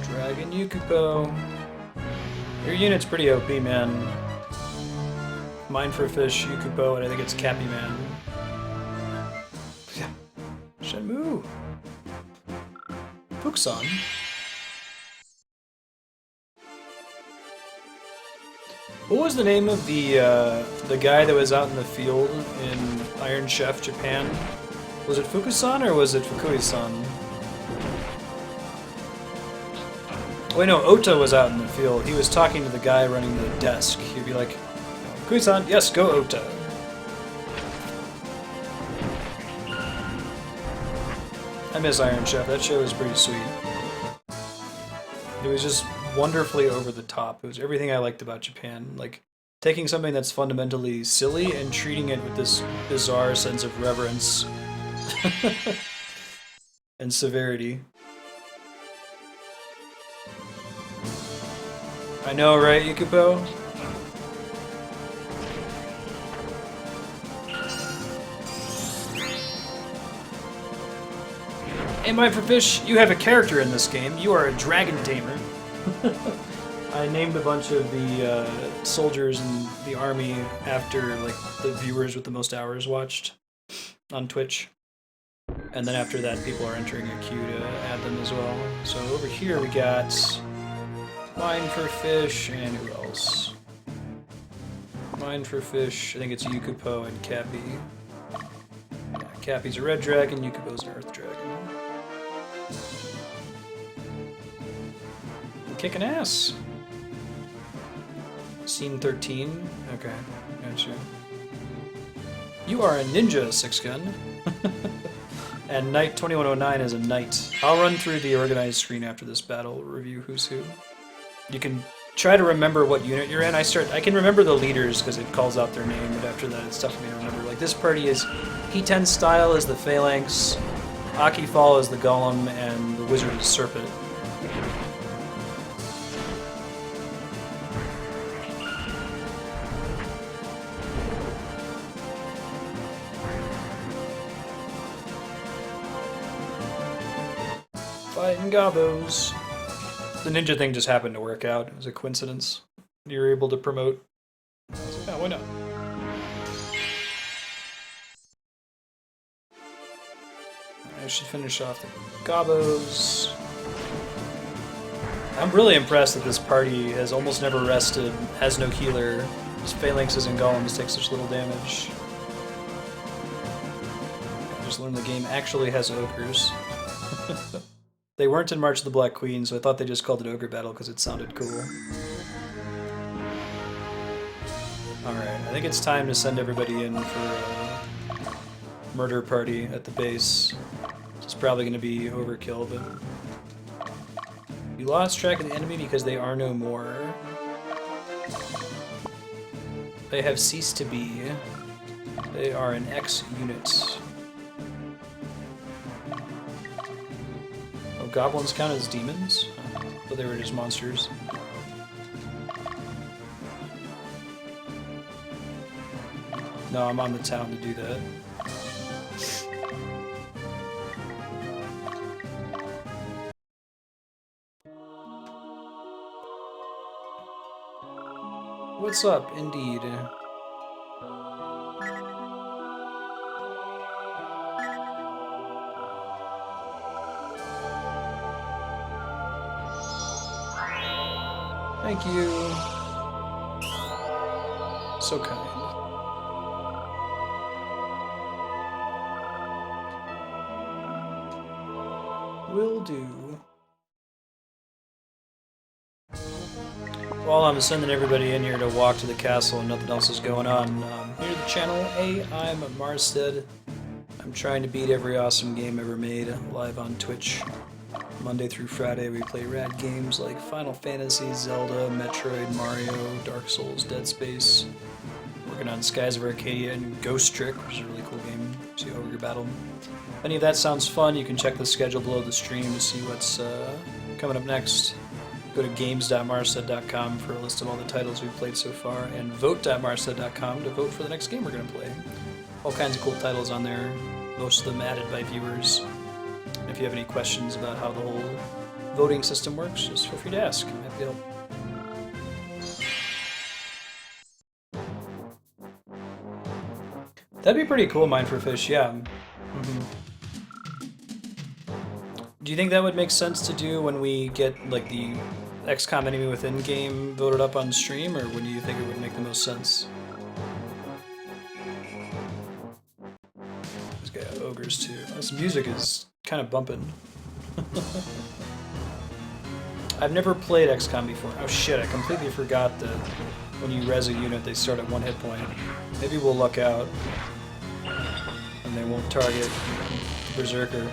Dragon Yukupo. Your unit's pretty OP, man. Mine for Fish, Yukupo, and I think it's Cappy Man. Shenmue. Buxon. What was the name of the guy that was out in the field in Iron Chef, Japan? Was it Fukusan or was it Fukui-san? Wait, no, Ota was out in the field. He was talking to the guy running the desk. He'd be like, Fukui-san, yes, go Ota. I miss Iron Chef. That show was pretty sweet. It was just wonderfully over the top. It was everything I liked about Japan. Like, taking something that's fundamentally silly and treating it with this bizarre sense of reverence and severity. I know, right, Yukupo? Hey, my for Fish, you have a character in this game. You are a dragon tamer. I named a bunch of the soldiers in the army after like the viewers with the most hours watched on Twitch. And then after that, people are entering a queue to add them as well. So over here we got Mine for Fish, and who else? Mine for Fish, I think it's Yukupo and Cappy. Yeah, Cappy's a red dragon, Yukupo's an earth dragon. Kicking ass. Scene 13. Okay, gotcha. You are a ninja, Six Gun. And Knight 2109 is a knight. I'll run through the organized screen after this battle, review who's who. You can try to remember what unit you're in. I can remember the leaders because it calls out their name, but after that it's tough for me to remember. Like this party is P10 style is the Phalanx, Akifal is the Golem, and the Wizard is Serpent. Fighting Gobos. The ninja thing just happened to work out. It was a coincidence. You were able to promote. I was like, oh, why not? I should finish off the Gobos. I'm really impressed that this party has almost never rested, has no healer, These phalanxes and golems take such little damage. I just learned the game actually has ogres. They weren't in March of the Black Queen, so I thought they just called it Ogre Battle because it sounded cool. Alright, I think it's time to send everybody in for a murder party at the base. It's probably going to be overkill, but... You lost track of the enemy because they are no more. They have ceased to be. They are an X-unit. Oh, goblins count as demons? But they were just monsters. No, I'm on the town to do that. What's up, indeed? Thank you. So kind. Will do. While I'm sending everybody in here to walk to the castle and nothing else is going on, here to the channel. Hey, I'm Marstead. I'm trying to beat every awesome game ever made live on Twitch. Monday through Friday we play rad games like Final Fantasy, Zelda, Metroid, Mario, Dark Souls, Dead Space. Working on Skies of Arcadia and Ghost Trick, which is a really cool game. See Ogre Battle. If any of that sounds fun, you can check the schedule below the stream to see what's coming up next. Go to games.marstead.com for a list of all the titles we've played so far, and vote.marstead.com to vote for the next game we're going to play. All kinds of cool titles on there, most of them added by viewers. And if you have any questions about how the whole voting system works, just feel free to ask. I'm happy to help. That'd be pretty cool, Mine for Fish, yeah. Do you think that would make sense to do when we get like the XCOM enemy within game voted up on stream, or when do you think it would make the most sense? This guy has ogres too. This music is kind of bumping. I've never played XCOM before. Oh shit, I completely forgot that when you res a unit they start at 1 hit point. Maybe we'll luck out and they won't target Berserker.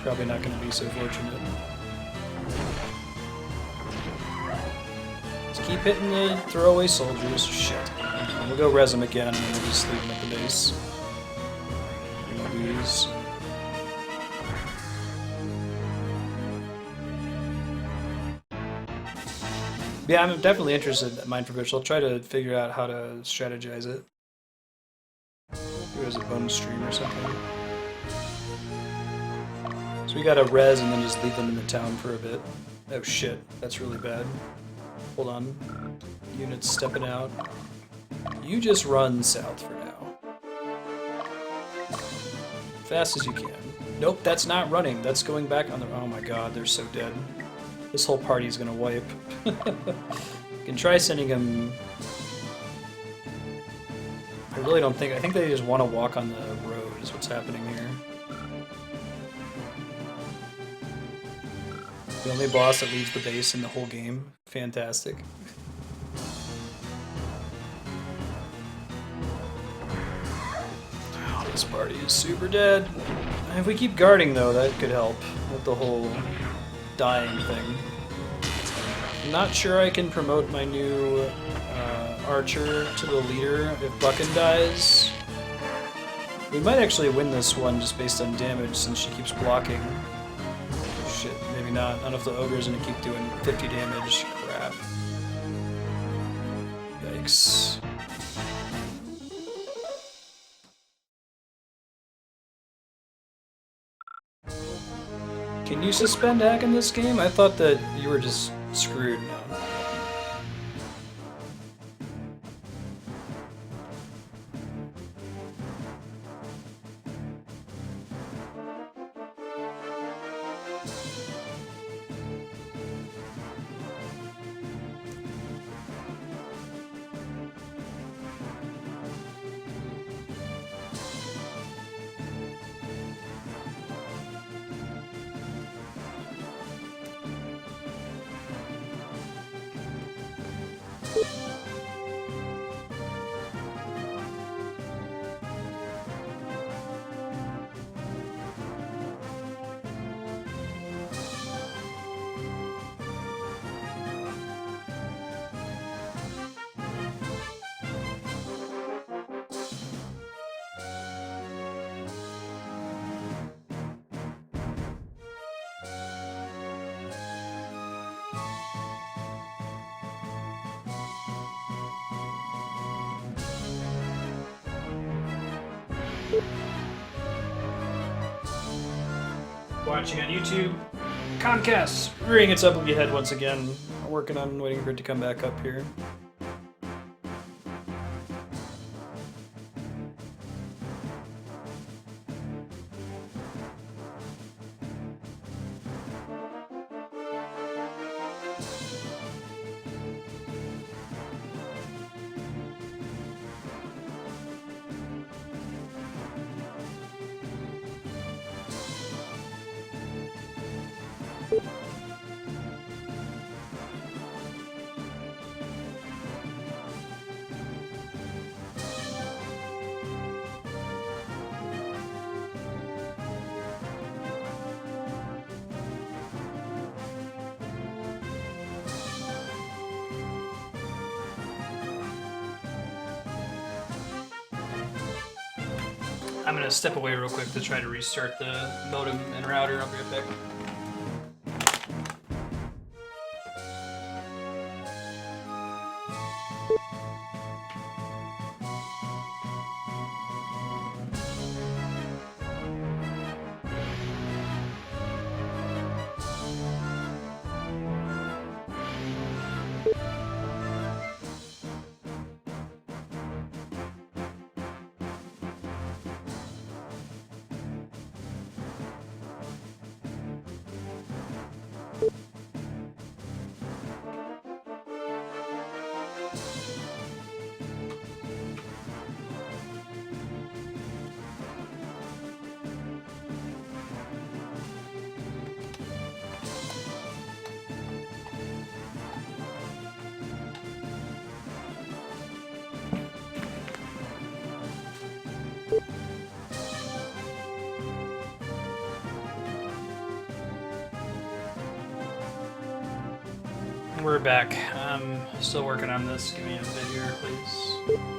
Probably not going to be so fortunate. Just keep hitting the throwaway soldiers. Shit. And we'll go res them again and then we'll just leave them at the base. We'll lose. Yeah, I'm definitely interested in Mine for Fish. I'll try to figure out how to strategize it. Do it as a bonus stream or something. So we gotta res and then just leave them in the town for a bit. Oh shit, that's really bad. Hold on. Units stepping out. You just run south for now. Fast as you can. Nope, that's not running. That's going back on the... Oh my god, they're so dead. This whole party's gonna wipe. You can try sending them... I really don't think... I think they just want to walk on the road is what's happening here. The only boss that leaves the base in the whole game. Fantastic. Oh, this party is super dead. If we keep guarding though, that could help with the whole dying thing. I'm not sure I can promote my new archer to the leader if Buckin dies. We might actually win this one just based on damage since she keeps blocking. Shit, maybe not. I don't know if the ogre's gonna keep doing 50 damage. Crap. Yikes. Can you suspend hack in this game? I thought that you were just screwed now. watching on YouTube. Comcast rearing its ugly head once again. I'm working on waiting for it to come back up here. I'm gonna step away real quick to try to restart the modem and router. I'll be right back. We're back. I'm still working on this. Give me a bit here, please.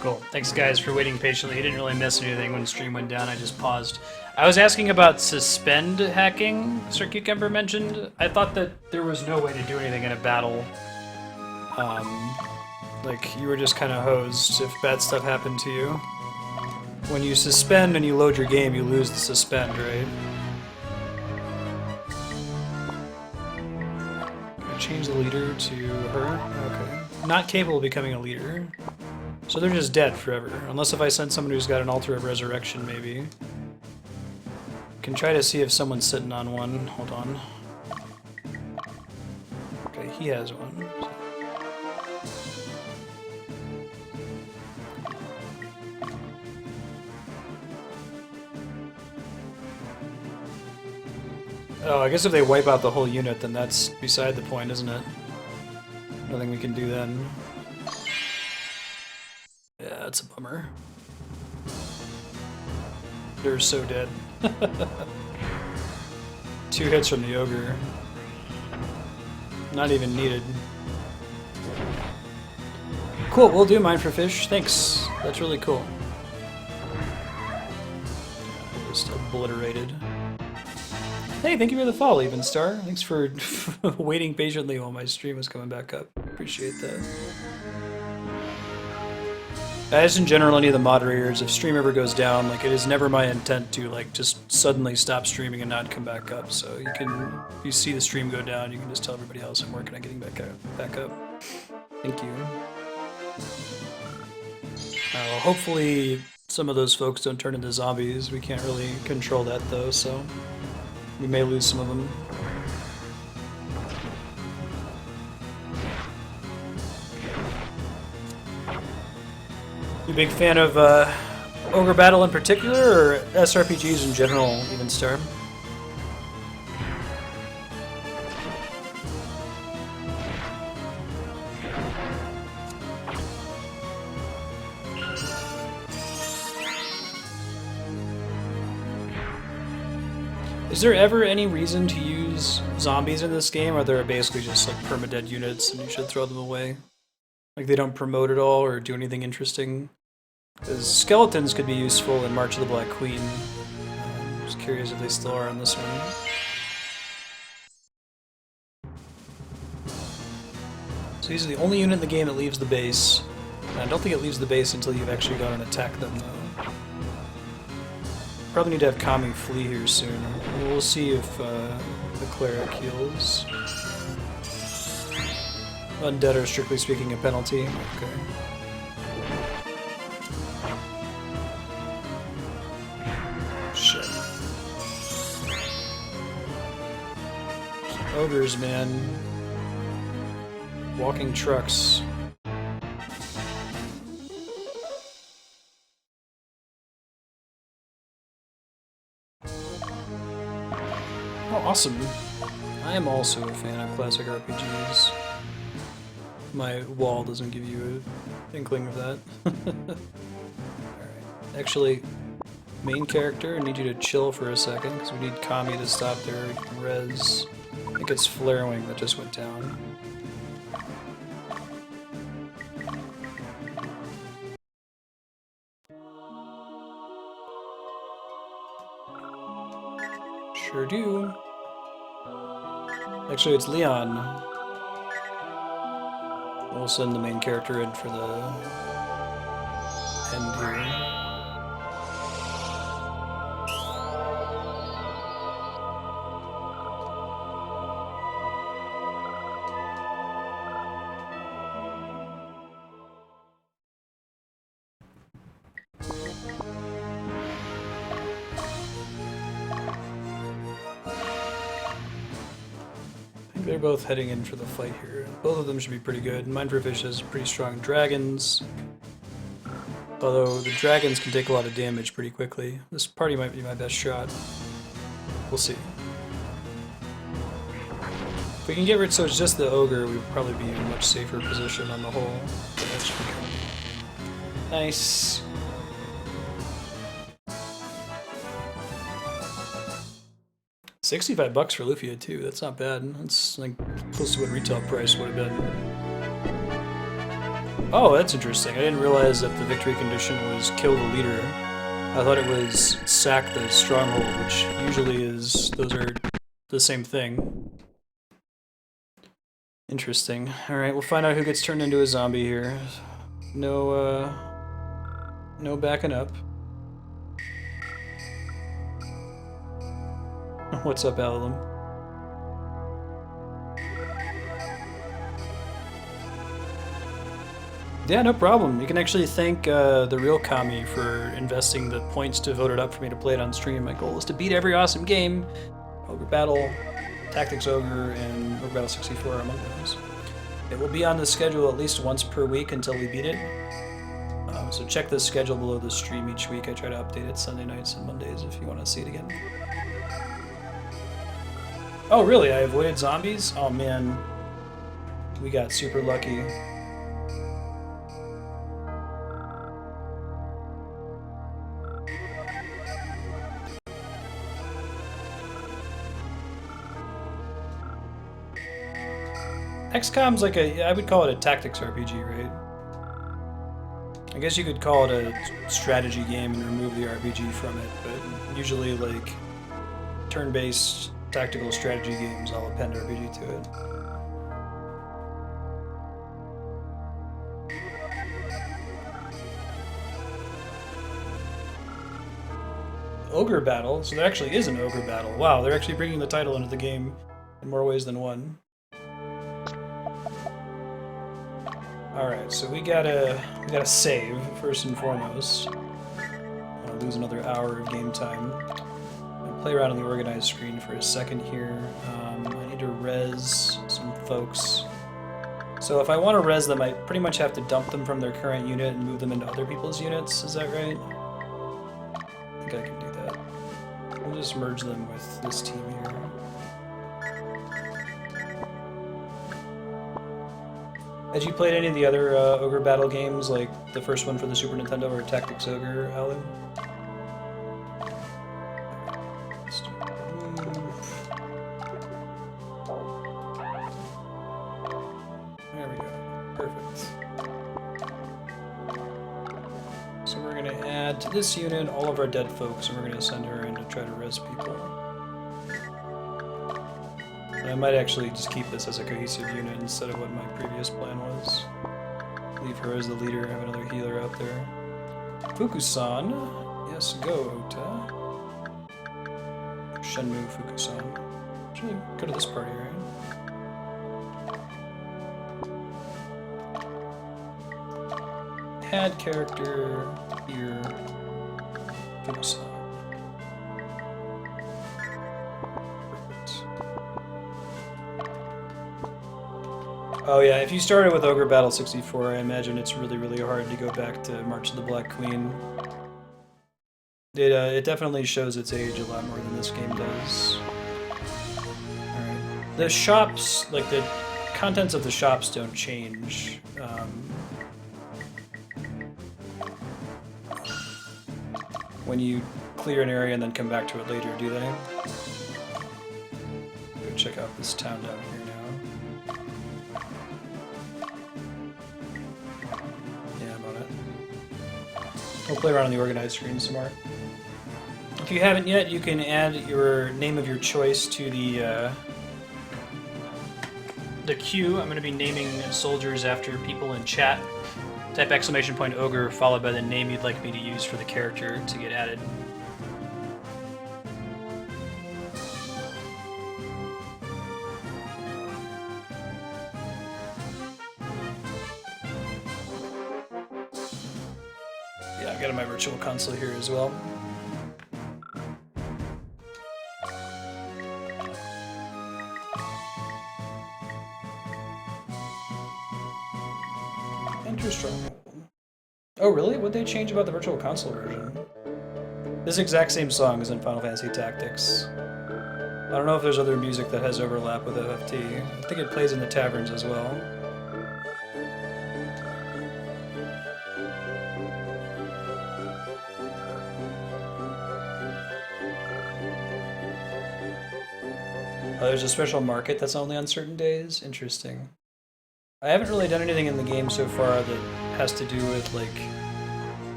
Cool. Thanks, guys, for waiting patiently. You didn't really miss anything when the stream went down. I just paused. I was asking about suspend hacking, Sir Cucumber mentioned. I thought that there was no way to do anything in a battle. Like, you were just kind of hosed if bad stuff happened to you. When you suspend and you load your game, you lose the suspend, right? Can I change the leader to her? Okay. Not capable of becoming a leader. So they're just dead forever. Unless if I send someone who's got an altar of resurrection, maybe. Can try to see if someone's sitting on one. Hold on. Okay, he has one. Oh, I guess if they wipe out the whole unit, then that's beside the point, isn't it? Nothing we can do then. Yeah, that's a bummer. They're so dead. 2 hits from the Ogre. Not even needed. Cool, we'll do Mine for Fish. Thanks. That's really cool. Just obliterated. Hey, thank you for the follow, Even Star. Thanks for waiting patiently while my stream was coming back up. Appreciate that. As in general, any of the moderators, if stream ever goes down, like it is never my intent to like just suddenly stop streaming and not come back up. So you can, if you see the stream go down, you can just tell everybody else I'm working on getting back up. Thank you. Hopefully some of those folks don't turn into zombies. We can't really control that though, so we may lose some of them. You a big fan of Ogre Battle in particular, or SRPGs in general, even Star? Is there ever any reason to use zombies in this game, or they're basically just like permadead units and you should throw them away? Like they don't promote at all or do anything interesting? Because skeletons could be useful in March of the Black Queen. I'm just curious if they still are on this one. So these are the only unit in the game that leaves the base. And I don't think it leaves the base until you've actually gone and attacked them, though. Probably need to have Kami flee here soon. We'll see if the cleric heals. Undead are strictly speaking a penalty. Okay. Shit. Ogres, man. Walking trucks. Oh, awesome. I am also a fan of classic RPGs. My wall doesn't give you an inkling of that. Alright. Actually, main character, I need you to chill for a second, because we need Kami to stop their res. I think it's Flare Wing that just went down. Sure do. Actually, it's Leon. We'll send the main character in for the end here. They're both heading in for the fight here. Both of them should be pretty good. Mindrifish has pretty strong dragons. Although the dragons can take a lot of damage pretty quickly. This party might be my best shot. We'll see. If we can get rid, so it's just the ogre, we'd probably be in a much safer position on the whole. That should be good. Nice. $65 for Lufia too. That's not bad. That's like close to what retail price would have been. Oh, that's interesting. I didn't realize that the victory condition was kill the leader. I thought it was sack the stronghold, which usually is, those are the same thing. Interesting. Alright, we'll find out who gets turned into a zombie here. No backing up. What's up, Alalum? Yeah, no problem. You can actually thank the real Kami for investing the points to vote it up for me to play it on stream. My goal is to beat every awesome game. Ogre Battle, Tactics Ogre, and Ogre Battle 64 are among those. It will be on the schedule at least once per week until we beat it. So check the schedule below the stream each week. I try to update it Sunday nights and Mondays if you want to see it again. Oh, really? I avoided zombies? Oh, man. We got super lucky. XCOM's like I would call it a tactics RPG, right? I guess you could call it a strategy game and remove the RPG from it, but usually like turn-based tactical strategy games, I'll append RPG to it. Ogre Battle. So there actually is an Ogre Battle. Wow, they're actually bringing the title into the game in more ways than one. Alright, so we gotta save, first and foremost. I'll lose another hour of game time. I'll play around on the organized screen for a second here. I need to res some folks. So if I want to res them, I pretty much have to dump them from their current unit and move them into other people's units, is that right? I think I can do that. We'll just merge them with this team here. Had you played any of the other Ogre Battle games, like the first one for the Super Nintendo or Tactics Ogre, Alan? There we go. Perfect. So we're going to add to this unit all of our dead folks, and we're going to send her in to try to res people. And I might actually just keep this as a cohesive unit instead of what my previous plan was. Leave her as the leader, have another healer out there. Fukusan. Yes, go, Ota. Shenmue Fukusan. Actually, go to this party, right? Add character here. Fukusan. Oh yeah, if you started with Ogre Battle 64, I imagine it's really, really hard to go back to March of the Black Queen. It definitely shows its age a lot more than this game does. Alright. The shops, like the contents of the shops don't change. When you clear an area and then come back to it later, do they? Go check out this town down here now. We'll play around on the organized screen some more. If you haven't yet, you can add your name of your choice to the queue. I'm going to be naming soldiers after people in chat. Type !ogre followed by the name you'd like me to use for the character to get added. Yeah, I've got my virtual console here as well. Enter Stronghold. Oh really? What'd they change about the virtual console version? This exact same song is in Final Fantasy Tactics. I don't know if there's other music that has overlap with FFT. I think it plays in the taverns as well. Oh, there's a special market that's only on certain days? Interesting. I haven't really done anything in the game so far that has to do with, like,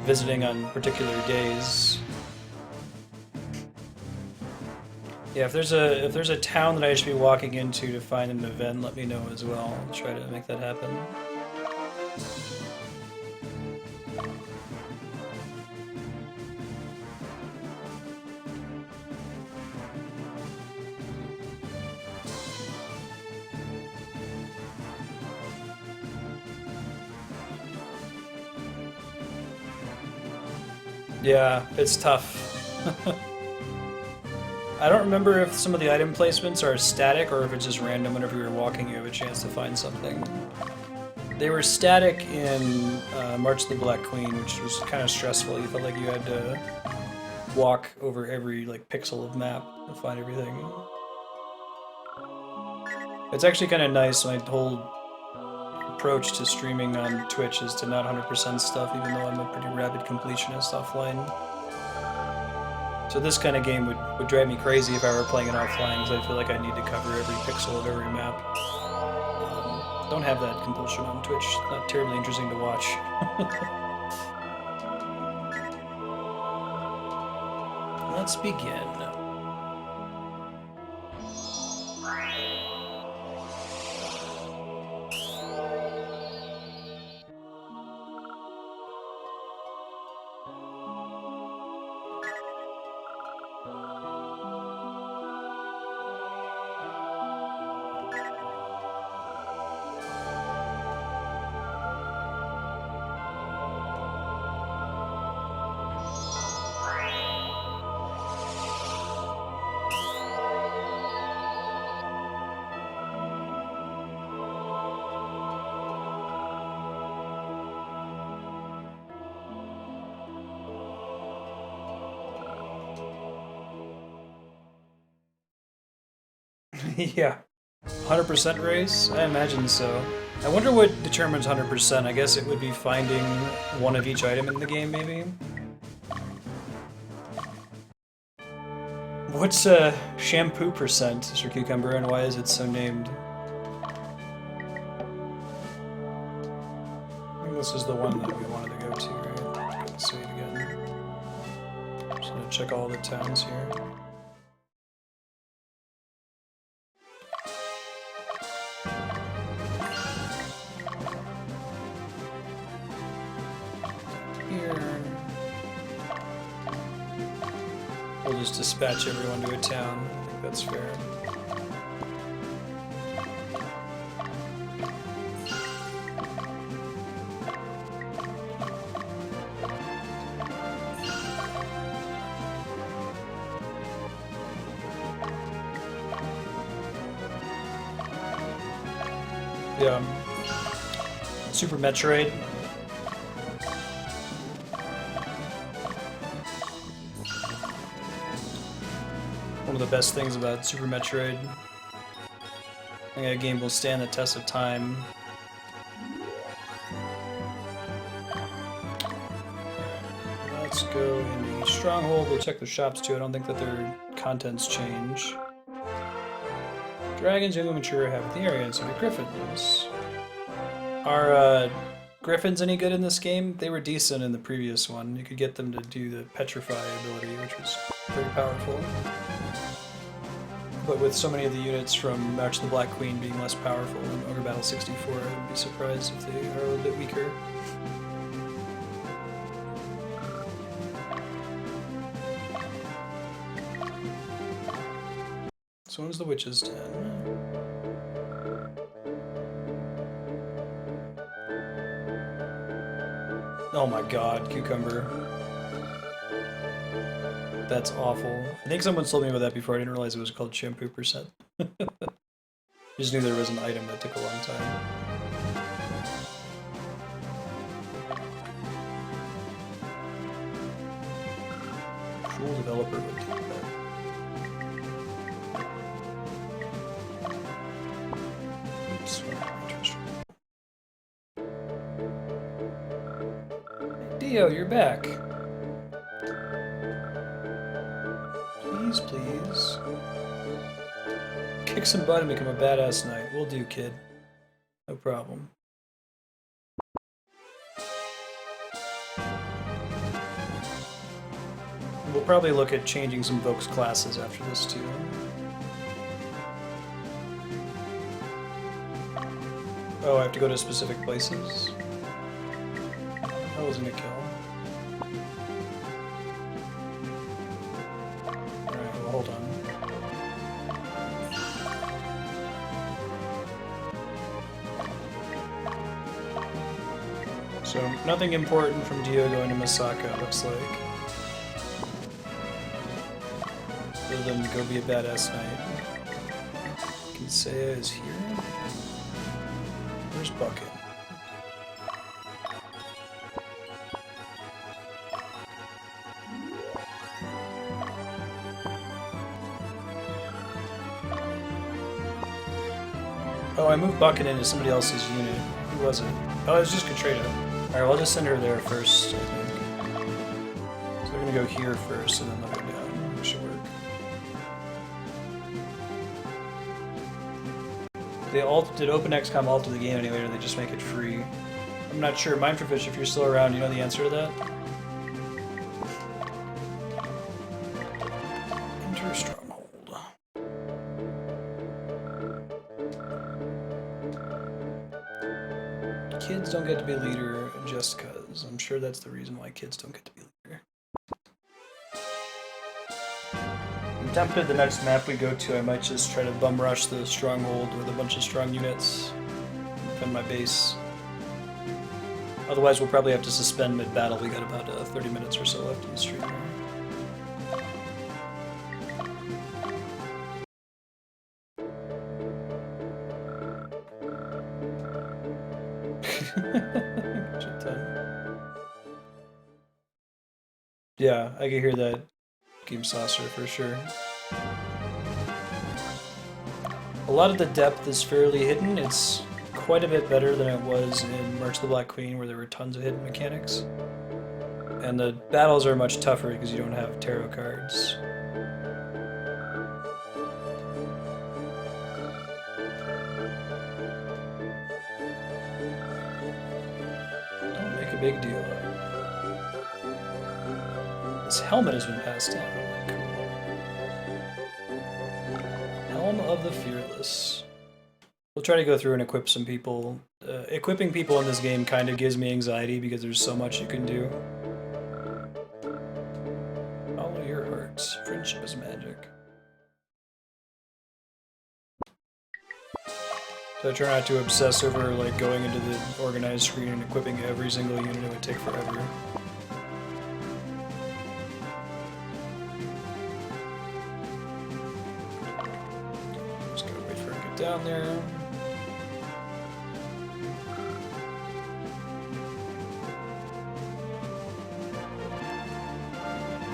visiting on particular days. Yeah, if there's a town that I should be walking into to find an event, let me know as well. I'll try to make that happen. Yeah, it's tough. I don't remember if some of the item placements are static or if it's just random. Whenever you're walking, you have a chance to find something. They were static in March of the Black Queen, which was kind of stressful. You felt like you had to walk over every pixel of map to find everything. It's actually kind of nice. My whole approach to streaming on Twitch is to not 100% stuff, even though I'm a pretty rabid completionist offline. So this kind of game would drive me crazy if I were playing it offline, because I feel like I need to cover every pixel of every map. Don't have that compulsion on Twitch. Not terribly interesting to watch. Let's begin. Yeah. 100% race? I imagine so. I wonder what determines 100%. I guess it would be finding one of each item in the game, maybe? What's shampoo percent, Mr. Cucumber, and why is it so named? I think this is the one that we wanted to go to, right? Let's see it again. Just gonna check all the towns here. We'll just dispatch everyone to a town. I think that's fair. Yeah. Super Metroid. One of the best things about Super Metroid. I think that game will stand the test of time. Let's go into each stronghold. We'll check the shops too. I don't think that their contents change. Dragons, young and mature, inhabit the area, and so do griffins. Are griffins any good in this game? They were decent in the previous one. You could get them to do the petrify ability, which was pretty powerful. But with so many of the units from March of the Black Queen being less powerful in Ogre Battle 64, I would be surprised if they are a little bit weaker. So when's the Witch's Den? Oh my god, Cucumber. That's awful. I think someone told me about that before. I didn't realize it was called shampoo percent. Just knew there was an item that took a long time. Cruel developer would take that. Oops, Dio, you're back. Please, please. Kick some butt and become a badass knight. Will do, kid. No problem. We'll probably look at changing some Vox classes after this, too. Oh, I have to go to specific places? How was gonna kill? Alright, well, hold on. So, nothing important from Dio going to Masaka, it looks like. Other than go be a badass knight. Kinsea is here? Where's Bucket? Oh, I moved Bucket into somebody else's unit. Who was it? Oh, it was just Katrina. Alright, well, I'll just send her there first, I think. So they're gonna go here first, and then they'll go down. It should work. Did OpenXCom alter the game anyway, or did they just make it free? I'm not sure. Mindforfish, if you're still around, you know the answer to that? Enter Stronghold. Kids don't get to be leader just cause. I'm sure that's the reason why kids don't get to be leader. I'm tempted the next map we go to, I might just try to bum rush the stronghold with a bunch of strong units. Defend my base. Otherwise we'll probably have to suspend mid-battle. We got about 30 minutes or so left in the stream here. Yeah, I can hear that Game Saucer for sure. A lot of the depth is fairly hidden. It's quite a bit better than it was in March of the Black Queen, where there were tons of hidden mechanics. And the battles are much tougher because you don't have tarot cards. Don't make a big deal of it. This helmet has been passed down. Cool. Helm of the Fearless. We'll try to go through and equip some people. Equipping people in this game kind of gives me anxiety because there's so much you can do. Follow your hearts. Friendship is magic. So I try not to obsess over like going into the organized screen and equipping every single unit. It would take forever. Just gotta wait for it to get down there.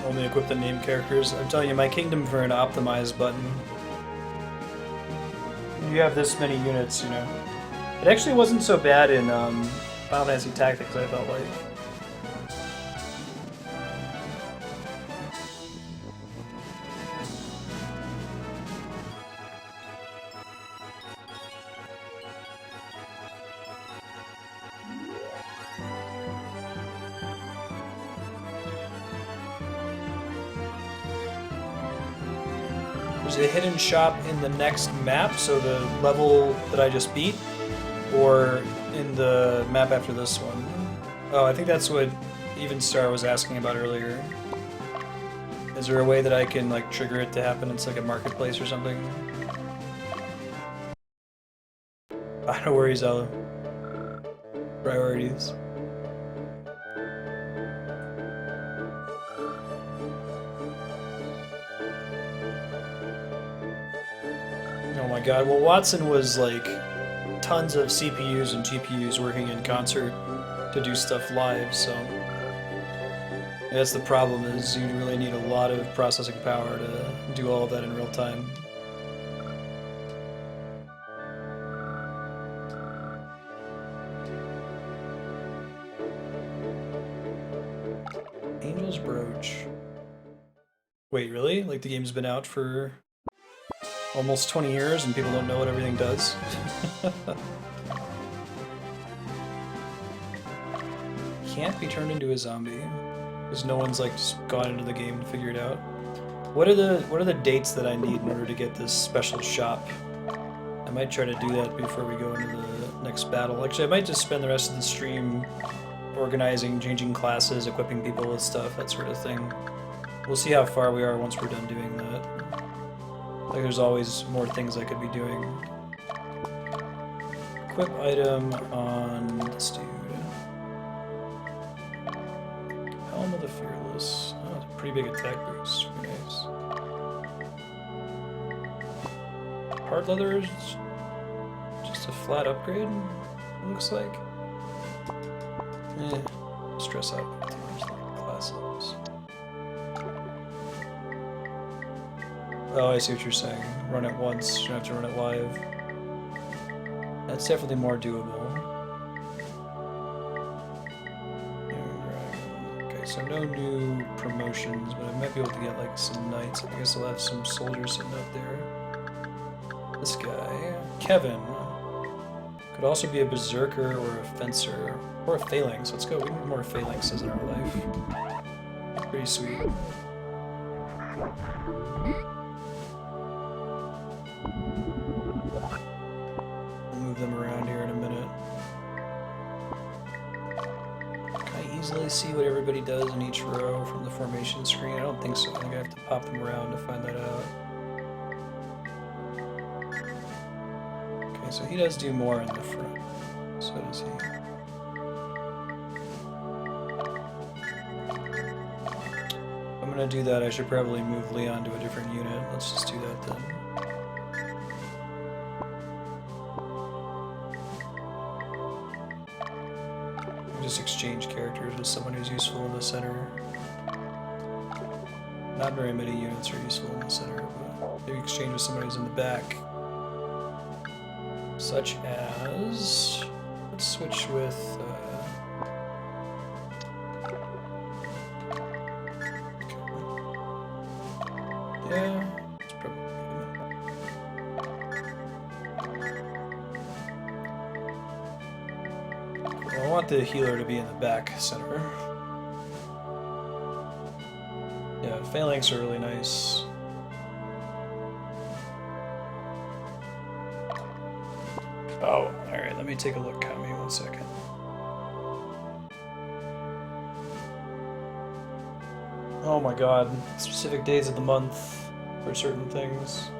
Only equip the name characters. I'm telling you, my Kingdom for an optimized button. You have this many units, you know. It actually wasn't so bad in Final Fantasy Tactics, I felt like. There's a hidden shop in the next map, so the level that I just beat, or in the map after this one. Oh, I think that's what Even Star was asking about earlier. Is there a way that I can like trigger it to happen? It's like a marketplace or something. No worries, Ella. Priorities. Oh my god, well Watson was like tons of CPUs and GPUs working in concert to do stuff live, so that's the problem, is you really need a lot of processing power to do all of that in real time. Angel's Brooch. Wait, really? Like the game's been out for almost 20 years and people don't know what everything does? Can't be turned into a zombie because no one's like gone into the game to figure it out. What are the dates that I need in order to get this special shop? I might try to do that before we go into the next battle. Actually, I might just spend the rest of the stream organizing, changing classes, equipping people with stuff, that sort of thing. We'll see how far we are once we're done doing that. Like there's always more things I could be doing. Equip item on this dude. Helm of the Fearless. Oh, it's a pretty big attack boost. Very nice. Hard leather is just a flat upgrade, it looks like. Stress out too much like classes. Oh, I see what you're saying. Run it once, you don't have to run it live. That's definitely more doable. Okay, so no new promotions, but I might be able to get like some knights. I guess I'll have some soldiers sitting out there. This guy, Kevin, could also be a berserker or a fencer or a phalanx. Let's go. We need more phalanxes in our life. Pretty sweet. We'll move them around here in a minute. Can I easily see what everybody does in each row from the formation screen? I don't think so. I think I have to pop them around to find that out. Okay, so he does do more in the front. So does he. If I'm gonna do that, I should probably move Leon to a different unit. Let's just do that then. Just exchange characters with someone who's useful in the center. Not very many units are useful in the center, but maybe exchange with somebody who's in the back. Such as, let's switch with, yeah, it's probably good. Well, I want the healer to be in the back center. Yeah, phalanx are really nice. Oh, alright, let me take a look, Kami, 1 second. Oh my god, specific days of the month for certain things.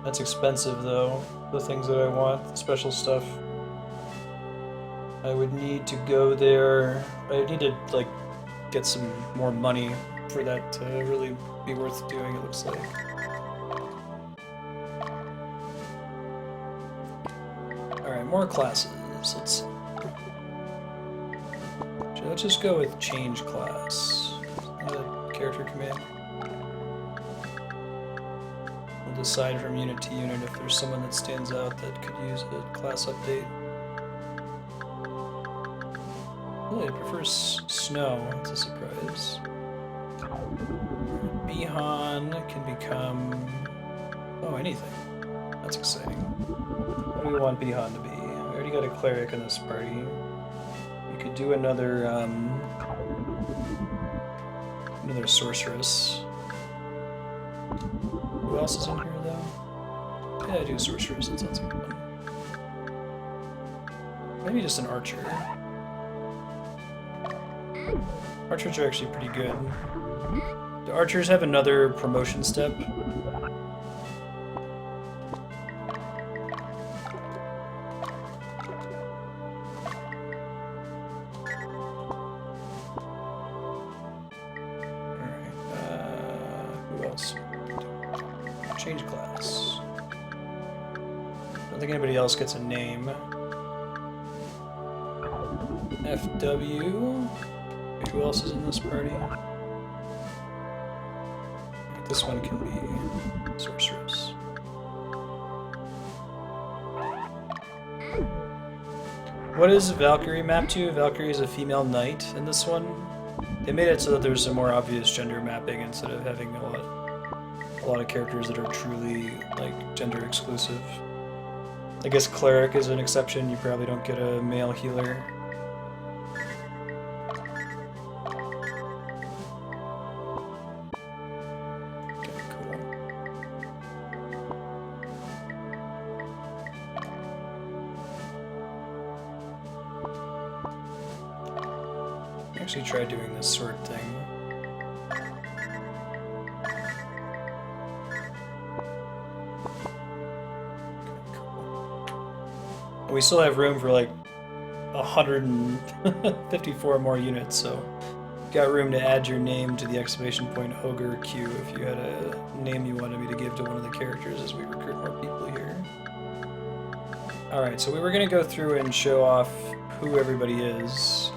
That's expensive though, the things that I want, the special stuff. I would need to go there, I need to, like, get some more money for that to really be worth doing, it looks like. Alright, more classes. Let's see. Let's just go with change class. Character command. We'll decide from unit to unit if there's someone that stands out that could use a class update. Oh, it prefers snow. That's a surprise. Bihan can become... oh, anything. That's exciting. What do we want Bihan to be? We already got a cleric in this party. We could do another, another sorceress. Who else is in here, though? Yeah, I do sorceress. That sounds like fun. Maybe just an archer. Archers are actually pretty good. Do archers have another promotion step? Change class. I don't think anybody else gets a name. FW. Who else is in this party? This one can be sorceress. What is Valkyrie mapped to? Valkyrie is a female knight in this one. They made it so that there's a more obvious gender mapping instead of having a lot of characters that are truly, like, gender exclusive. I guess cleric is an exception. You probably don't get a male healer. Okay, cool. I actually tried doing this sword thing. We still have room for like 154 more units, so got room to add your name to the exclamation point Ogre queue if you had a name you wanted me to give to one of the characters as we recruit more people here. Alright, so we were going to go through and show off who everybody is.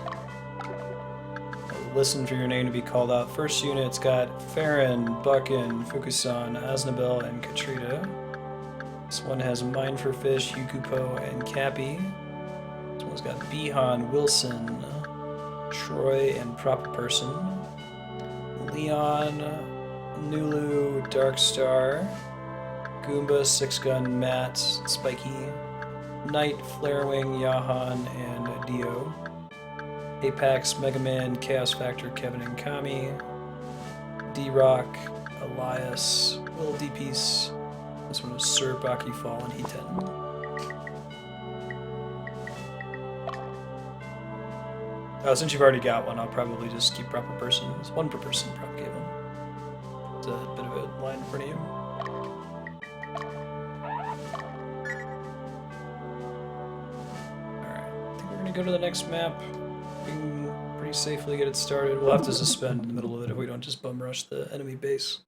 Listen for your name to be called out. First unit's got Farron, Buckin, Fukusan, Aznabel, and Katrina. This one has Mine for Fish, Yukupo, and Cappy. This one's got Bihan, Wilson, Troy, and Proper Person. Leon, Nulu, Darkstar, Goomba, Six Gun, Matt, Spiky, Knight, Flarewing, Yahan, and Dio. Apex, Mega Man, Chaos Factor, Kevin and Kami. D-Rock, Elias, Will D-Piece. This one was Sir Baki Fall and Hiten. Since you've already got one, I'll probably just keep Proper Person. It's one per person, Prop gave him. It's a bit of a line in front of you. Alright, I think we're going to go to the next map. We can pretty safely get it started. We'll have to suspend in the middle of it if we don't just bum rush the enemy base.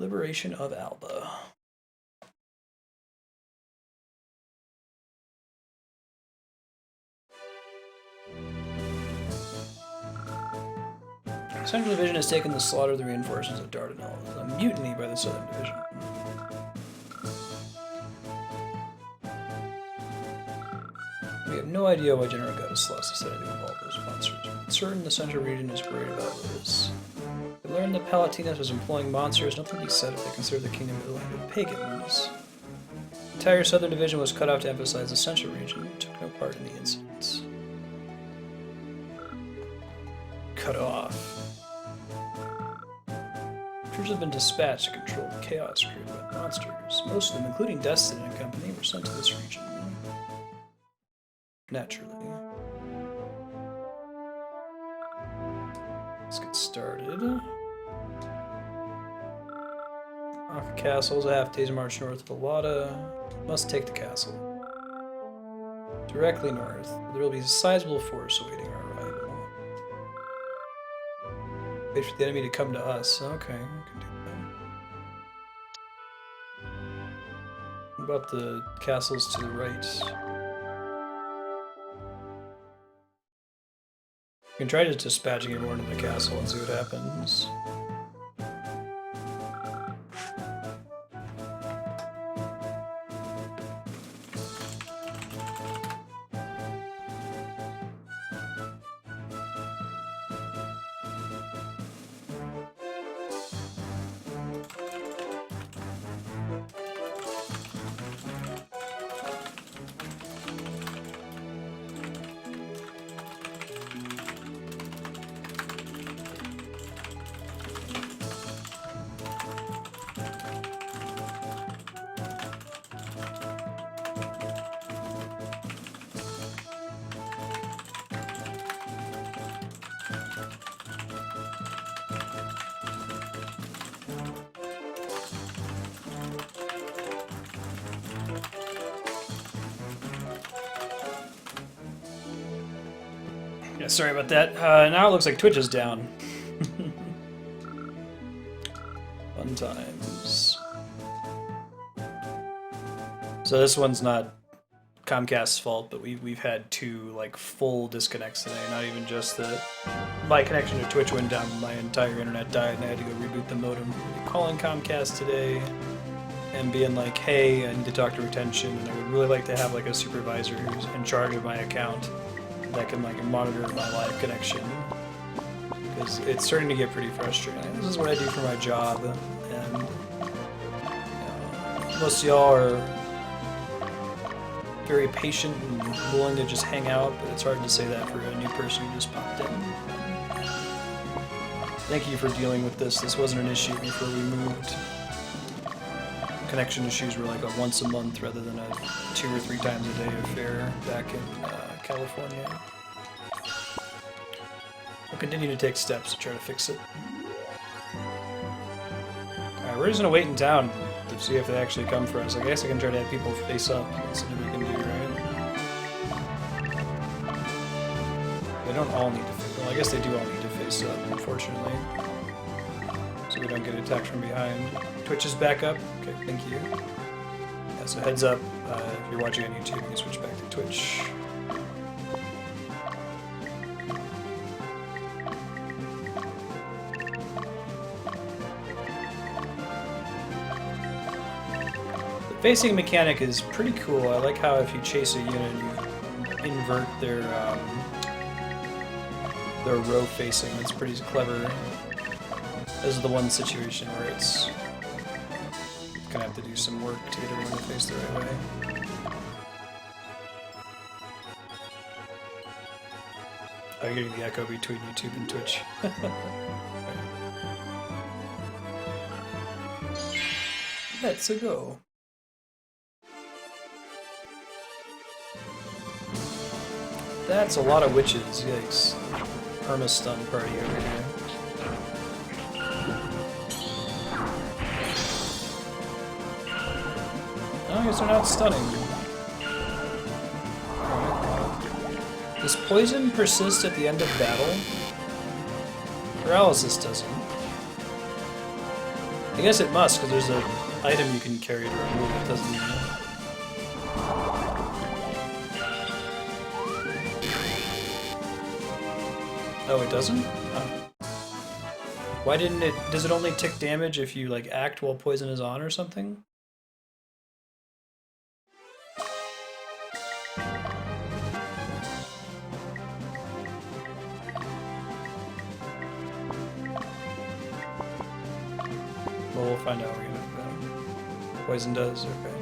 Liberation of Alba. Central Division has taken the slaughter of the reinforcements of Dardanelles. A mutiny by the Southern Division. We have no idea why General Goddess lost decided to involve those monsters. It's certain the Central region is worried about this. We learned that Palatinus was employing monsters. Nothing to be said if they consider the kingdom a land of pagans. The entire southern division was cut off to emphasize the Central region and took no part in the incidents. Cut off. Troops have been dispatched to control the chaos created by the monsters. Most of them, including Destin and company, were sent to this region. Naturally. Let's get started. Off the castles, a half day's march north of Alada. Must take the castle. Directly north, there will be a sizable force awaiting our arrival. Wait for the enemy to come to us. Okay, we can do that. What about the castles to the right? We can try just dispatching everyone in the castle and see what happens. Yeah, sorry about that. Now it looks like Twitch is down. Fun times. So this one's not Comcast's fault, but we've had two like full disconnects today. Not even just that my connection to Twitch went down, my entire internet died, and I had to go reboot the modem. Calling Comcast today and being like, "Hey, I need to talk to retention, and I would really like to have like a supervisor who's in charge of my account that can like monitor my live connection," because it's starting to get pretty frustrating. This is what I do for my job, and most of y'all are very patient and willing to just hang out, but it's hard to say that for a new person who just popped in. Thank you for dealing with this. This wasn't an issue before we moved. Connection issues were like a once a month rather than a 2 or 3 times a day affair back in California. We'll continue to take steps to try to fix it. Alright, we're just gonna wait in town to see if they actually come for us. I guess I can try to have people face up. That's something we can do, right? They don't all need to face. Well, I guess they do all need to face up, unfortunately. So we don't get attacked from behind. Twitch is back up. Okay, thank you. Yeah, so heads up, if you're watching on YouTube, you can switch back to Twitch. The facing mechanic is pretty cool. I like how if you chase a unit, you invert their row facing. That's pretty clever. This is the one situation where it's gonna have to do some work to get everyone to face the right way. I'm getting the echo between YouTube and Twitch. Let's go. That's a lot of witches, yikes. Perma-stun party over here. I guess they're not stunning. Does poison persist at the end of battle? Paralysis doesn't. I guess it must, because there's an item you can carry to remove it, doesn't it? Oh, it doesn't? Oh. Why didn't it... Does it only tick damage if you, like, act while poison is on or something? find out. Poison does, okay.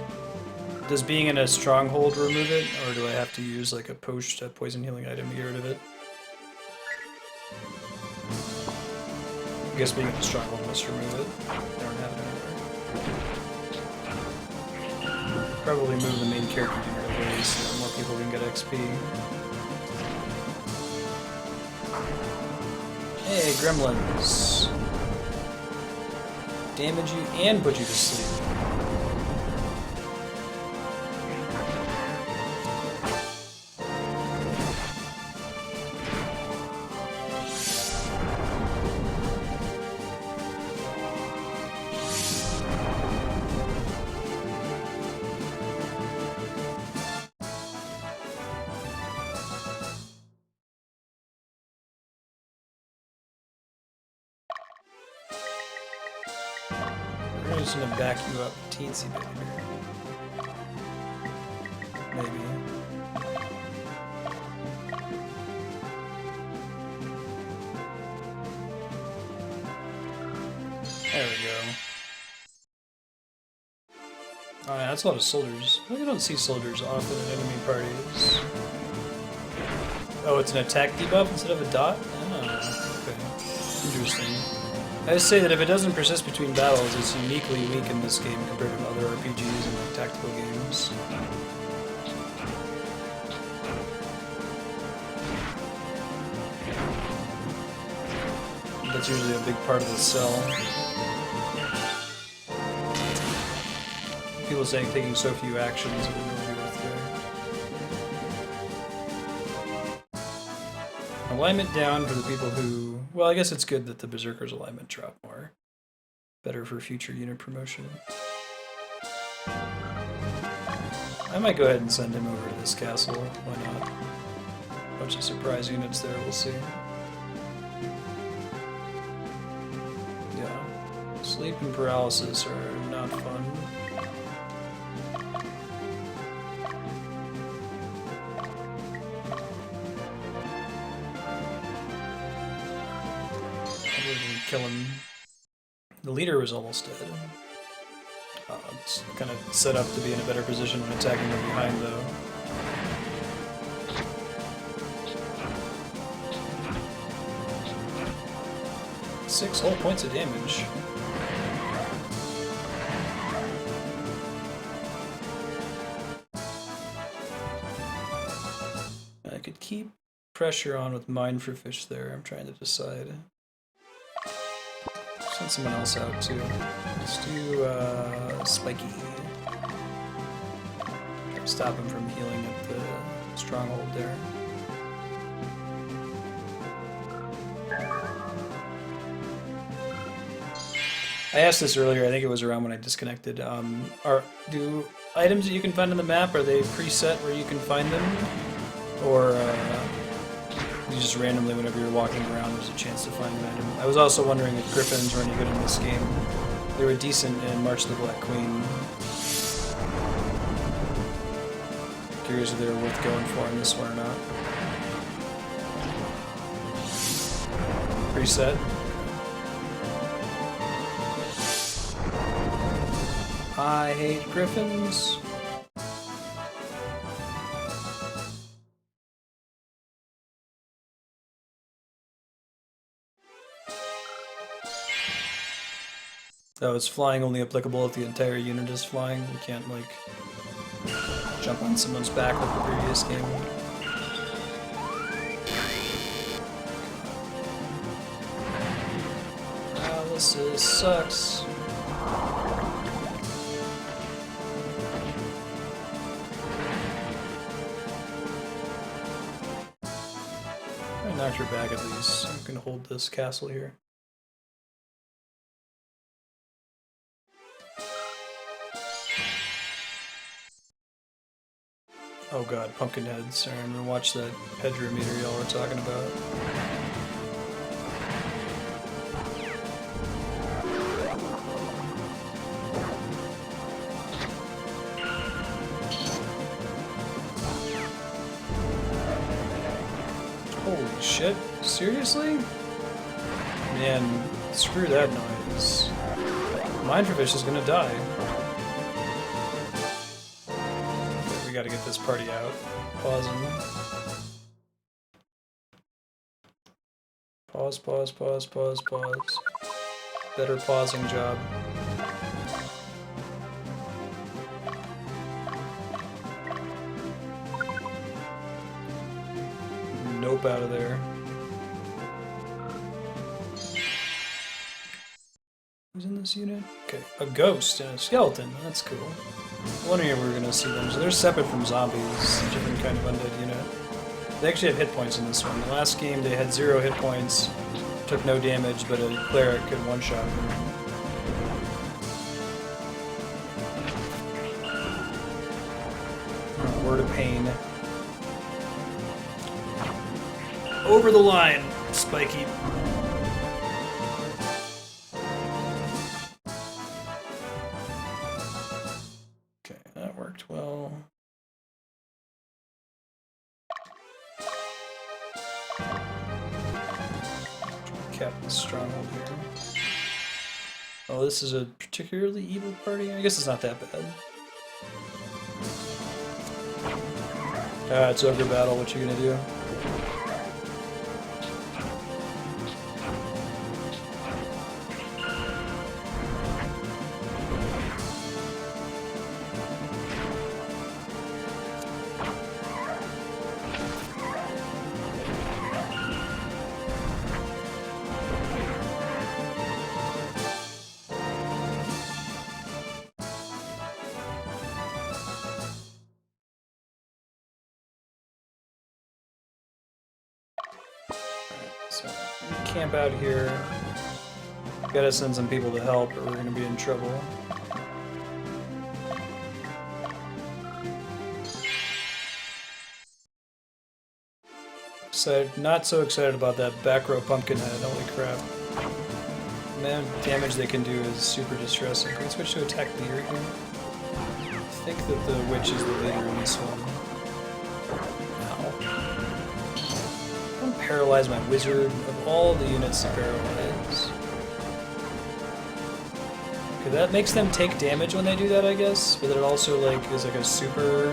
Does being in a stronghold remove it, or do I have to use like a poison healing item to get rid of it? I guess being in a stronghold must remove it. I don't have it anywhere. Probably move the main character to your way so more people can get XP. Hey, gremlins. Damage you and put you to sleep. I'm just gonna back you up teensy bit here. Maybe. There we go. Oh yeah, that's a lot of soldiers. I don't see soldiers often in enemy parties. Oh, it's an attack debuff instead of a dot? Oh, okay. Interesting. I just say that if it doesn't persist between battles, it's uniquely weak in this game compared to other RPGs and like, tactical games. That's usually a big part of the sell. People saying taking so few actions would really be worth there. Alignment down for the people who... Well, I guess it's good that the Berserker's alignment drop more. Better for future unit promotion. I might go ahead and send him over to this castle. Why not? A bunch of surprise units there, we'll see. Yeah. Sleep and paralysis are not fun. Kill him. The leader was almost dead. It's kind of set up to be in a better position when attacking from behind, though. Six whole points of damage. I could keep pressure on with Mine for Fish there. I'm trying to decide. Send someone else out too. Let's do Spiky. Stop him from healing at the stronghold there. I asked this earlier, I think it was around when I disconnected. Do items that you can find on the map, are they preset where you can find them? Or you just randomly, whenever you're walking around, there's a chance to find an item? I was also wondering if griffins were any good in this game. They were decent in March of the Black Queen. Curious if they were worth going for in this one or not. Preset. I hate griffins. Oh, it's flying only applicable if the entire unit is flying. You can't, like, jump on someone's back like the previous game. Paralysis sucks. I knocked her back at least. I'm gonna hold this castle here. Oh god, Pumpkinhead. Sorry, I'm gonna watch that Pedro meter y'all were talking about. Holy shit, seriously? Man, screw that noise. Mindfish is gonna die. Okay, we gotta get this party out. Pausing. Pause, pause, pause, pause, pause. Better pausing job. Nope, out of there. Who's in this unit? Okay, a ghost and a skeleton. That's cool. Wondering if we were gonna see them. So they're separate from zombies, a different kind of undead unit. They actually have hit points in this one. The last game they had 0 hit points, took no damage, but a cleric could one-shot them. Word of pain. Over the line, Spiky. Okay, that worked well. Cap the stronghold here. Oh, this is a particularly evil party? I guess it's not that bad. It's Ogre battle, what you gonna do? So, camp out here. Gotta send some people to help or we're gonna be in trouble. Excited, not so excited about that back row pumpkin head, holy crap. The amount of damage they can do is super distressing. Can we switch to attack leader here? I think that the witch is the leader in this one. Paralyze my wizard. Of all the units to paralyze. Okay, that makes them take damage when they do that, I guess. But it also is like a super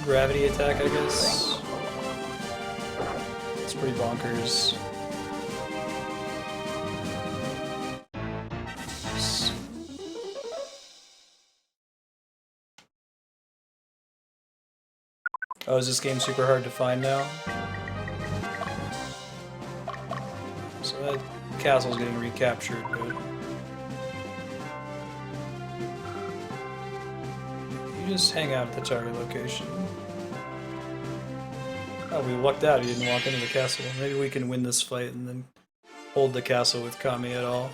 gravity attack, I guess. It's pretty bonkers. Oh, is this game super hard to find now? So that castle's getting recaptured, but... You just hang out at the target location. Oh, we lucked out, he didn't walk into the castle. Maybe we can win this fight and then hold the castle with Kami et al.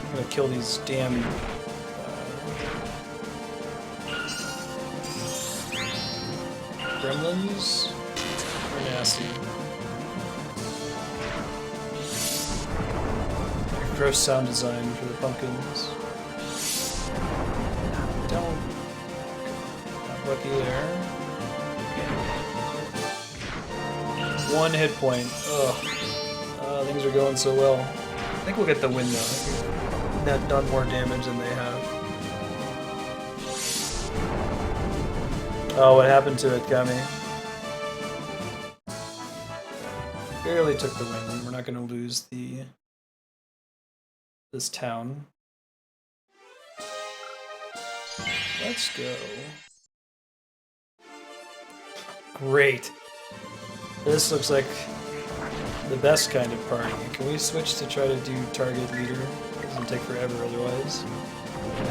I'm gonna kill these damn... gremlins? They're nasty. Gross sound design for the pumpkins. Don't. Not lucky there. 1 hit point. Ugh. Things are going so well. I think we'll get the win though. I think we've net done more damage than they have. Oh, what happened to it, Kami? Barely took the win. We're not going to lose this town. Let's go. Great. This looks like the best kind of party. Can we switch to try to do target leader? It doesn't take forever otherwise.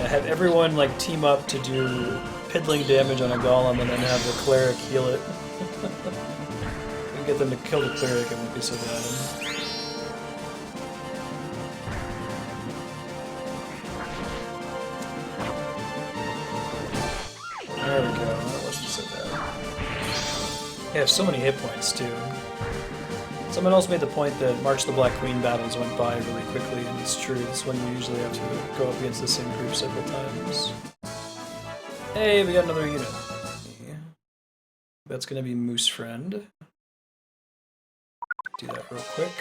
Have everyone team up to do piddling damage on a golem and then have the cleric heal it. We can get them to kill the cleric, it won't be so bad. There we go, that wasn't so bad. They have so many hit points too. Someone else made the point that March the Black Queen battles went by really quickly, and it's true. It's when you usually have to go up against the same group several times. Hey, we got another unit. That's gonna be Moose Friend. Do that real quick.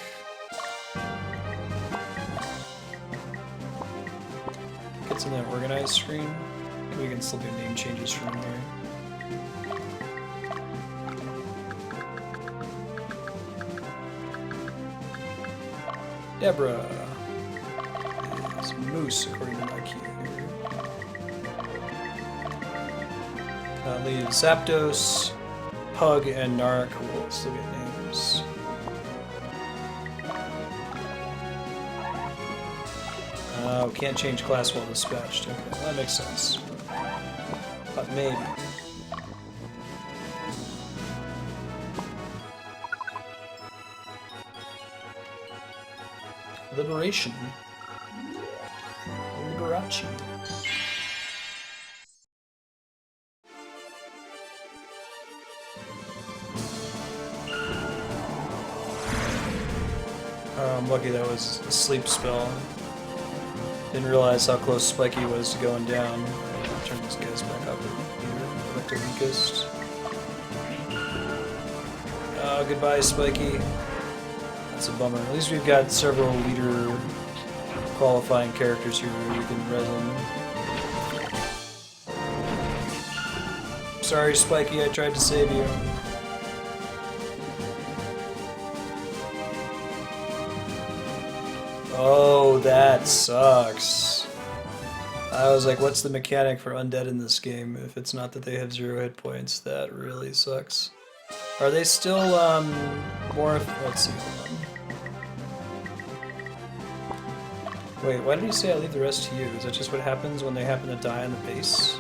Gets in that organized screen. We can still do name changes from there. Deborah is Moose, according to my key here. Leaves Zapdos, Pug, and Narc will still get names. Can't change class while dispatched. Okay, well, that makes sense. But maybe. Liberation. Liberace. I'm lucky that was a sleep spell. Didn't realize how close Spiky was to going down. I'll turn these guys back up here. Back to weakest. Oh, goodbye, Spiky. That's a bummer. At least we've got several leader qualifying characters here we can resin. Sorry, Spiky, I tried to save you. Oh, that sucks. I was like, what's the mechanic for undead in this game if it's not that they have 0 hit points? That really sucks. Are they still, more... Let's see, hold on. Wait, why did he say I leave the rest to you? Is that just what happens when they happen to die on the base?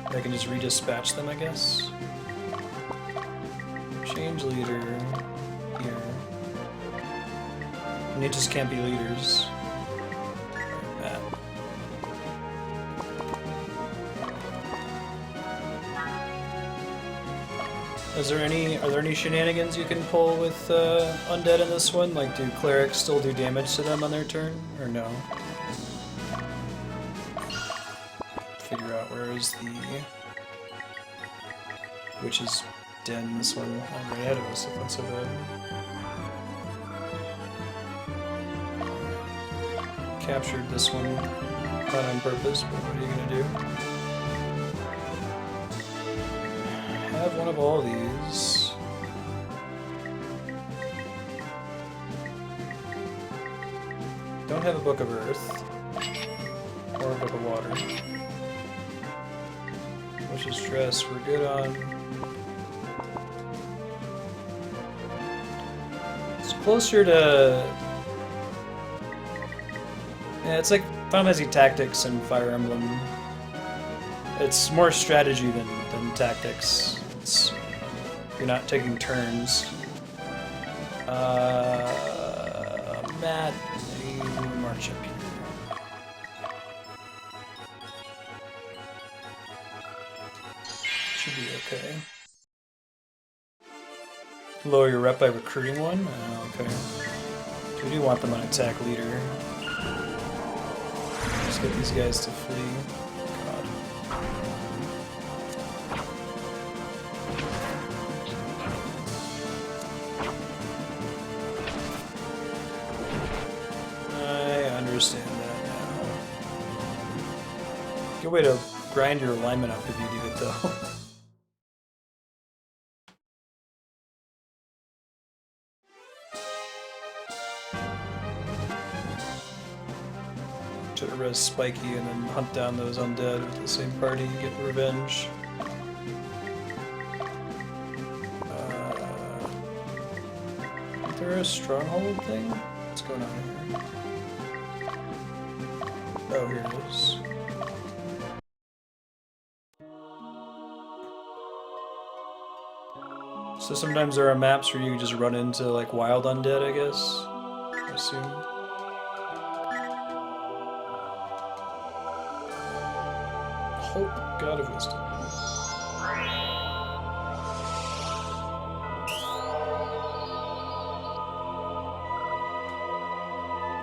I can just redispatch them, I guess? Change leader here. And they just can't be leaders. Map. Are there any shenanigans you can pull with undead in this one? Like, do clerics still do damage to them on their turn, or no? Figure out where is the witch's den. This one, I'm right ahead of us. If not so bad. Captured this one, not on purpose, but what are you gonna do? Have one of all these. Don't have a Book of Earth. Or a Book of Water. Which is Dress, we're good on. It's closer to... Yeah, it's like Final Fantasy Tactics and Fire Emblem. It's more strategy than tactics. It's, you're not taking turns. Matt, you march up here. Should be okay. Lower your rep by recruiting one? Okay. We do want them on attack leader. Just get these guys to flee. God. Understand that now. Good way to grind your alignment up if you need it, though. To res Spiky and then hunt down those undead with the same party and get revenge. Is there a stronghold thing? What's going on here? Oh, here it is. So sometimes there are maps where you just run into like wild undead, I guess. I assume. Hope, God of Wisdom.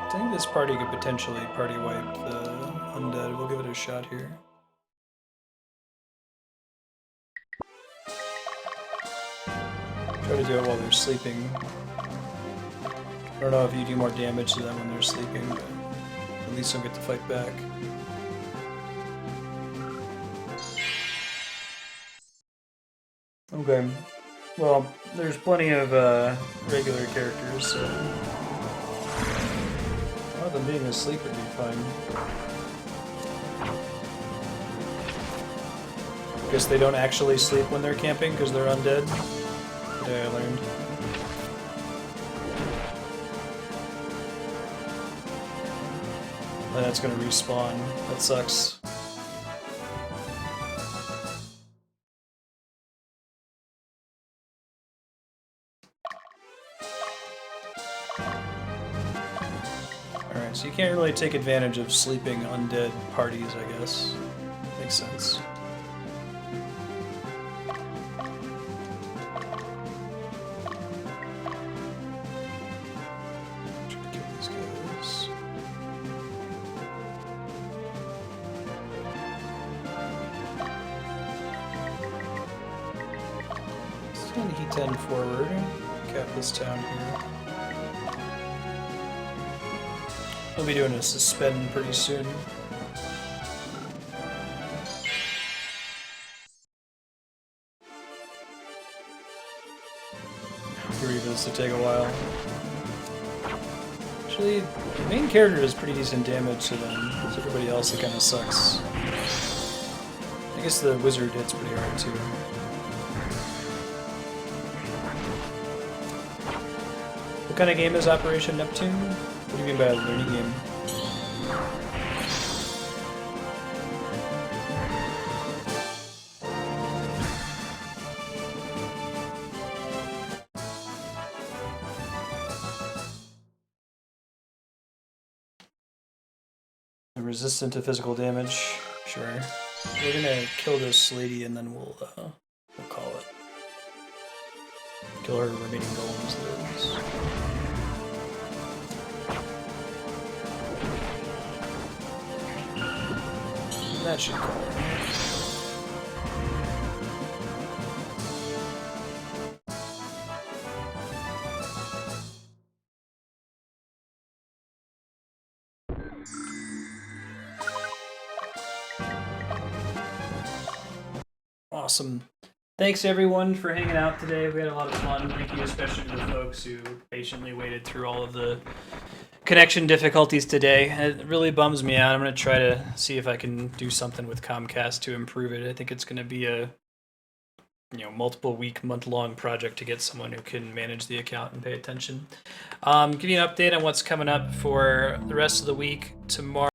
I think this party could potentially party wipe the undead. We'll give it a shot here. Try to do it while they're sleeping. I don't know if you do more damage to them when they're sleeping, but at least they'll get to fight back. Okay. Well, there's plenty of regular characters, so... Well, them being asleep would be fine. Guess they don't actually sleep when they're camping because they're undead. Today I learned. And that's gonna respawn. That sucks. Alright, so you can't really take advantage of sleeping undead parties, I guess. Makes sense. Heat 10 forward. Cap this town here. We'll be doing a suspend pretty soon. Grievous to take a while. Actually, the main character does pretty decent damage to them. It's everybody else that kind of sucks. I guess the wizard hits pretty hard too. What kind of game is Operation Neptune? What do you mean by a learning game? Resistant to physical damage. Sure. We're gonna kill this lady and then we'll call it. Kill her remaining golems. That should call it. Awesome. Thanks everyone for hanging out today. We had a lot of fun. Thank you especially to the folks who patiently waited through all of the connection difficulties today. It really bums me out. I'm going to try to see if I can do something with Comcast to improve it. I think it's going to be a multiple week, month-long project to get someone who can manage the account and pay attention. Give you an update on what's coming up for the rest of the week. Tomorrow